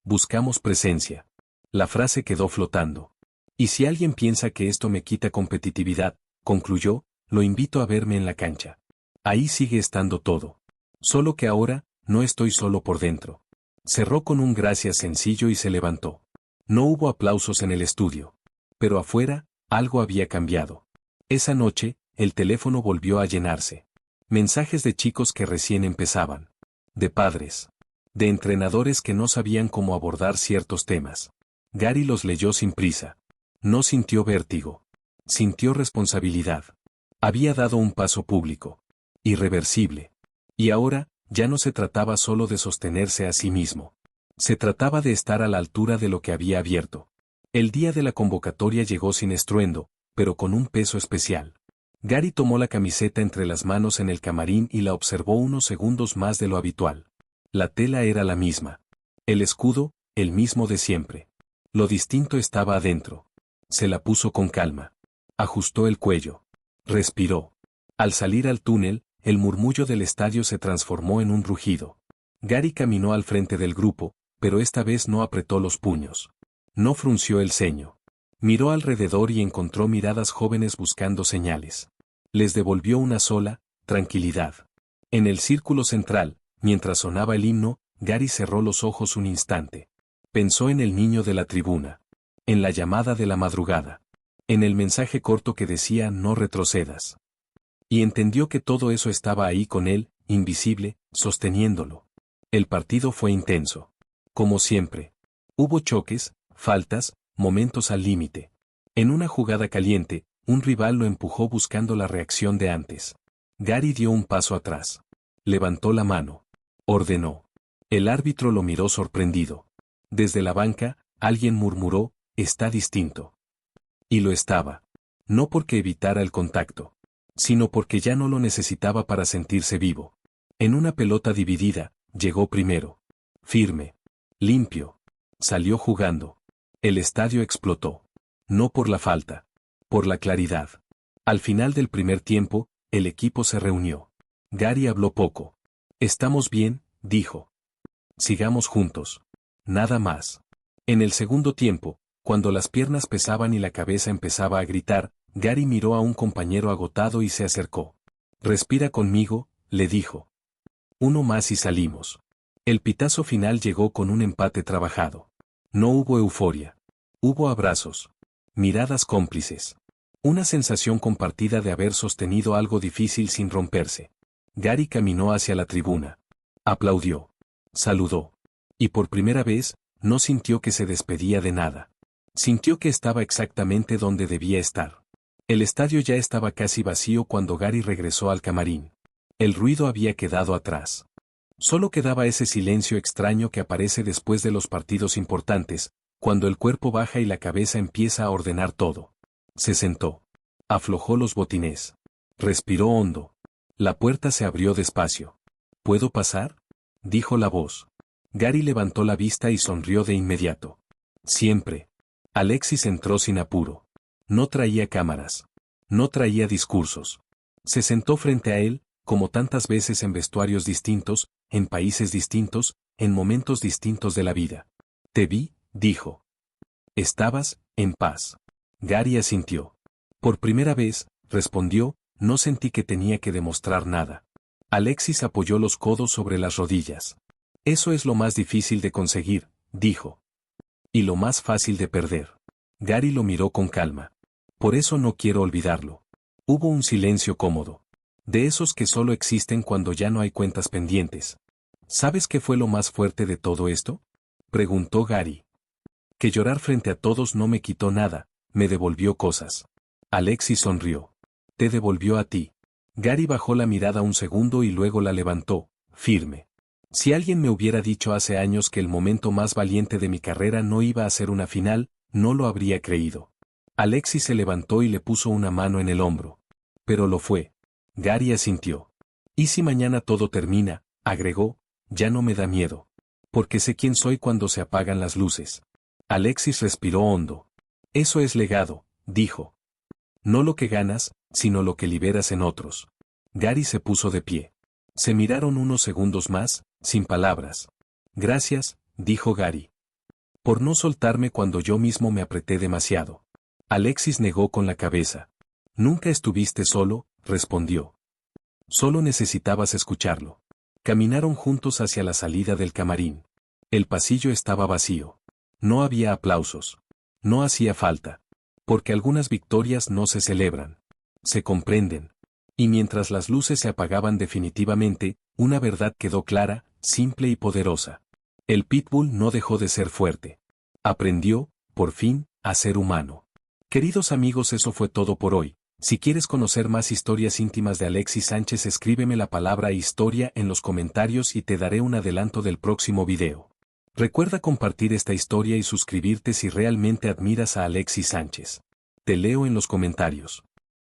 Buscamos presencia. La frase quedó flotando. Y si alguien piensa que esto me quita competitividad, concluyó, lo invito a verme en la cancha. Ahí sigue estando todo. Solo que ahora, no estoy solo por dentro. Cerró con un gracias sencillo y se levantó. No hubo aplausos en el estudio. Pero afuera, algo había cambiado. Esa noche, el teléfono volvió a llenarse. Mensajes de chicos que recién empezaban. De padres. De entrenadores que no sabían cómo abordar ciertos temas. Gary los leyó sin prisa. No sintió vértigo. Sintió responsabilidad. Había dado un paso público. Irreversible. Y ahora, ya no se trataba solo de sostenerse a sí mismo. Se trataba de estar a la altura de lo que había abierto. El día de la convocatoria llegó sin estruendo, pero con un peso especial. Gary tomó la camiseta entre las manos en el camarín y la observó unos segundos más de lo habitual. La tela era la misma. El escudo, el mismo de siempre. Lo distinto estaba adentro. Se la puso con calma. Ajustó el cuello. Respiró. Al salir al túnel, el murmullo del estadio se transformó en un rugido. Gary caminó al frente del grupo, pero esta vez no apretó los puños. No frunció el ceño. Miró alrededor y encontró miradas jóvenes buscando señales. Les devolvió una sola: tranquilidad. En el círculo central, mientras sonaba el himno, Gary cerró los ojos un instante. Pensó en el niño de la tribuna. En la llamada de la madrugada. En el mensaje corto que decía: no retrocedas. Y entendió que todo eso estaba ahí con él, invisible, sosteniéndolo. El partido fue intenso. Como siempre. Hubo choques, faltas, momentos al límite. En una jugada caliente, un rival lo empujó buscando la reacción de antes. Gary dio un paso atrás. Levantó la mano. Ordenó. El árbitro lo miró sorprendido. Desde la banca, alguien murmuró: está distinto. Y lo estaba. No porque evitara el contacto, sino porque ya no lo necesitaba para sentirse vivo. En una pelota dividida, llegó primero. Firme. Limpio. Salió jugando. El estadio explotó. No por la falta. Por la claridad. Al final del primer tiempo, el equipo se reunió. Gary habló poco. Estamos bien, dijo. Sigamos juntos. Nada más. En el segundo tiempo, cuando las piernas pesaban y la cabeza empezaba a gritar, Gary miró a un compañero agotado y se acercó. Respira conmigo, le dijo. Uno más y salimos. El pitazo final llegó con un empate trabajado. No hubo euforia. Hubo abrazos. Miradas cómplices. Una sensación compartida de haber sostenido algo difícil sin romperse. Gary caminó hacia la tribuna. Aplaudió. Saludó. Y por primera vez, no sintió que se despedía de nada. Sintió que estaba exactamente donde debía estar. El estadio ya estaba casi vacío cuando Gary regresó al camarín. El ruido había quedado atrás. Solo quedaba ese silencio extraño que aparece después de los partidos importantes, cuando el cuerpo baja y la cabeza empieza a ordenar todo. Se sentó. Aflojó los botines. Respiró hondo. La puerta se abrió despacio. ¿Puedo pasar?, dijo la voz. Gary levantó la vista y sonrió de inmediato. Siempre. Alexis entró sin apuro. No traía cámaras. No traía discursos. Se sentó frente a él, como tantas veces en vestuarios distintos, en países distintos, en momentos distintos de la vida. Te vi, dijo. Estabas en paz. Gary asintió. Por primera vez, respondió, no sentí que tenía que demostrar nada. Alexis apoyó los codos sobre las rodillas. Eso es lo más difícil de conseguir, dijo. Y lo más fácil de perder. Gary lo miró con calma. Por eso no quiero olvidarlo. Hubo un silencio cómodo. De esos que solo existen cuando ya no hay cuentas pendientes. ¿Sabes qué fue lo más fuerte de todo esto? Preguntó Gary. Que llorar frente a todos no me quitó nada, me devolvió cosas. Alexis sonrió. Te devolvió a ti. Gary bajó la mirada un segundo y luego la levantó, firme. Si alguien me hubiera dicho hace años que el momento más valiente de mi carrera no iba a ser una final, no lo habría creído. Alexis se levantó y le puso una mano en el hombro. Pero lo fue. Gary asintió. ¿Y si mañana todo termina? Agregó, ya no me da miedo. Porque sé quién soy cuando se apagan las luces. Alexis respiró hondo. Eso es legado, dijo. No lo que ganas, sino lo que liberas en otros. Gary se puso de pie. Se miraron unos segundos más, sin palabras. Gracias, dijo Gary. Por no soltarme cuando yo mismo me apreté demasiado. Alexis negó con la cabeza. Nunca estuviste solo, respondió. Solo necesitabas escucharlo. Caminaron juntos hacia la salida del camarín. El pasillo estaba vacío. No había aplausos. No hacía falta. Porque algunas victorias no se celebran. Se comprenden. Y mientras las luces se apagaban definitivamente, una verdad quedó clara, simple y poderosa. El pitbull no dejó de ser fuerte. Aprendió, por fin, a ser humano. Queridos amigos, eso fue todo por hoy. Si quieres conocer más historias íntimas de Alexis Sánchez, escríbeme la palabra historia en los comentarios y te daré un adelanto del próximo video. Recuerda compartir esta historia y suscribirte si realmente admiras a Alexis Sánchez. Te leo en los comentarios.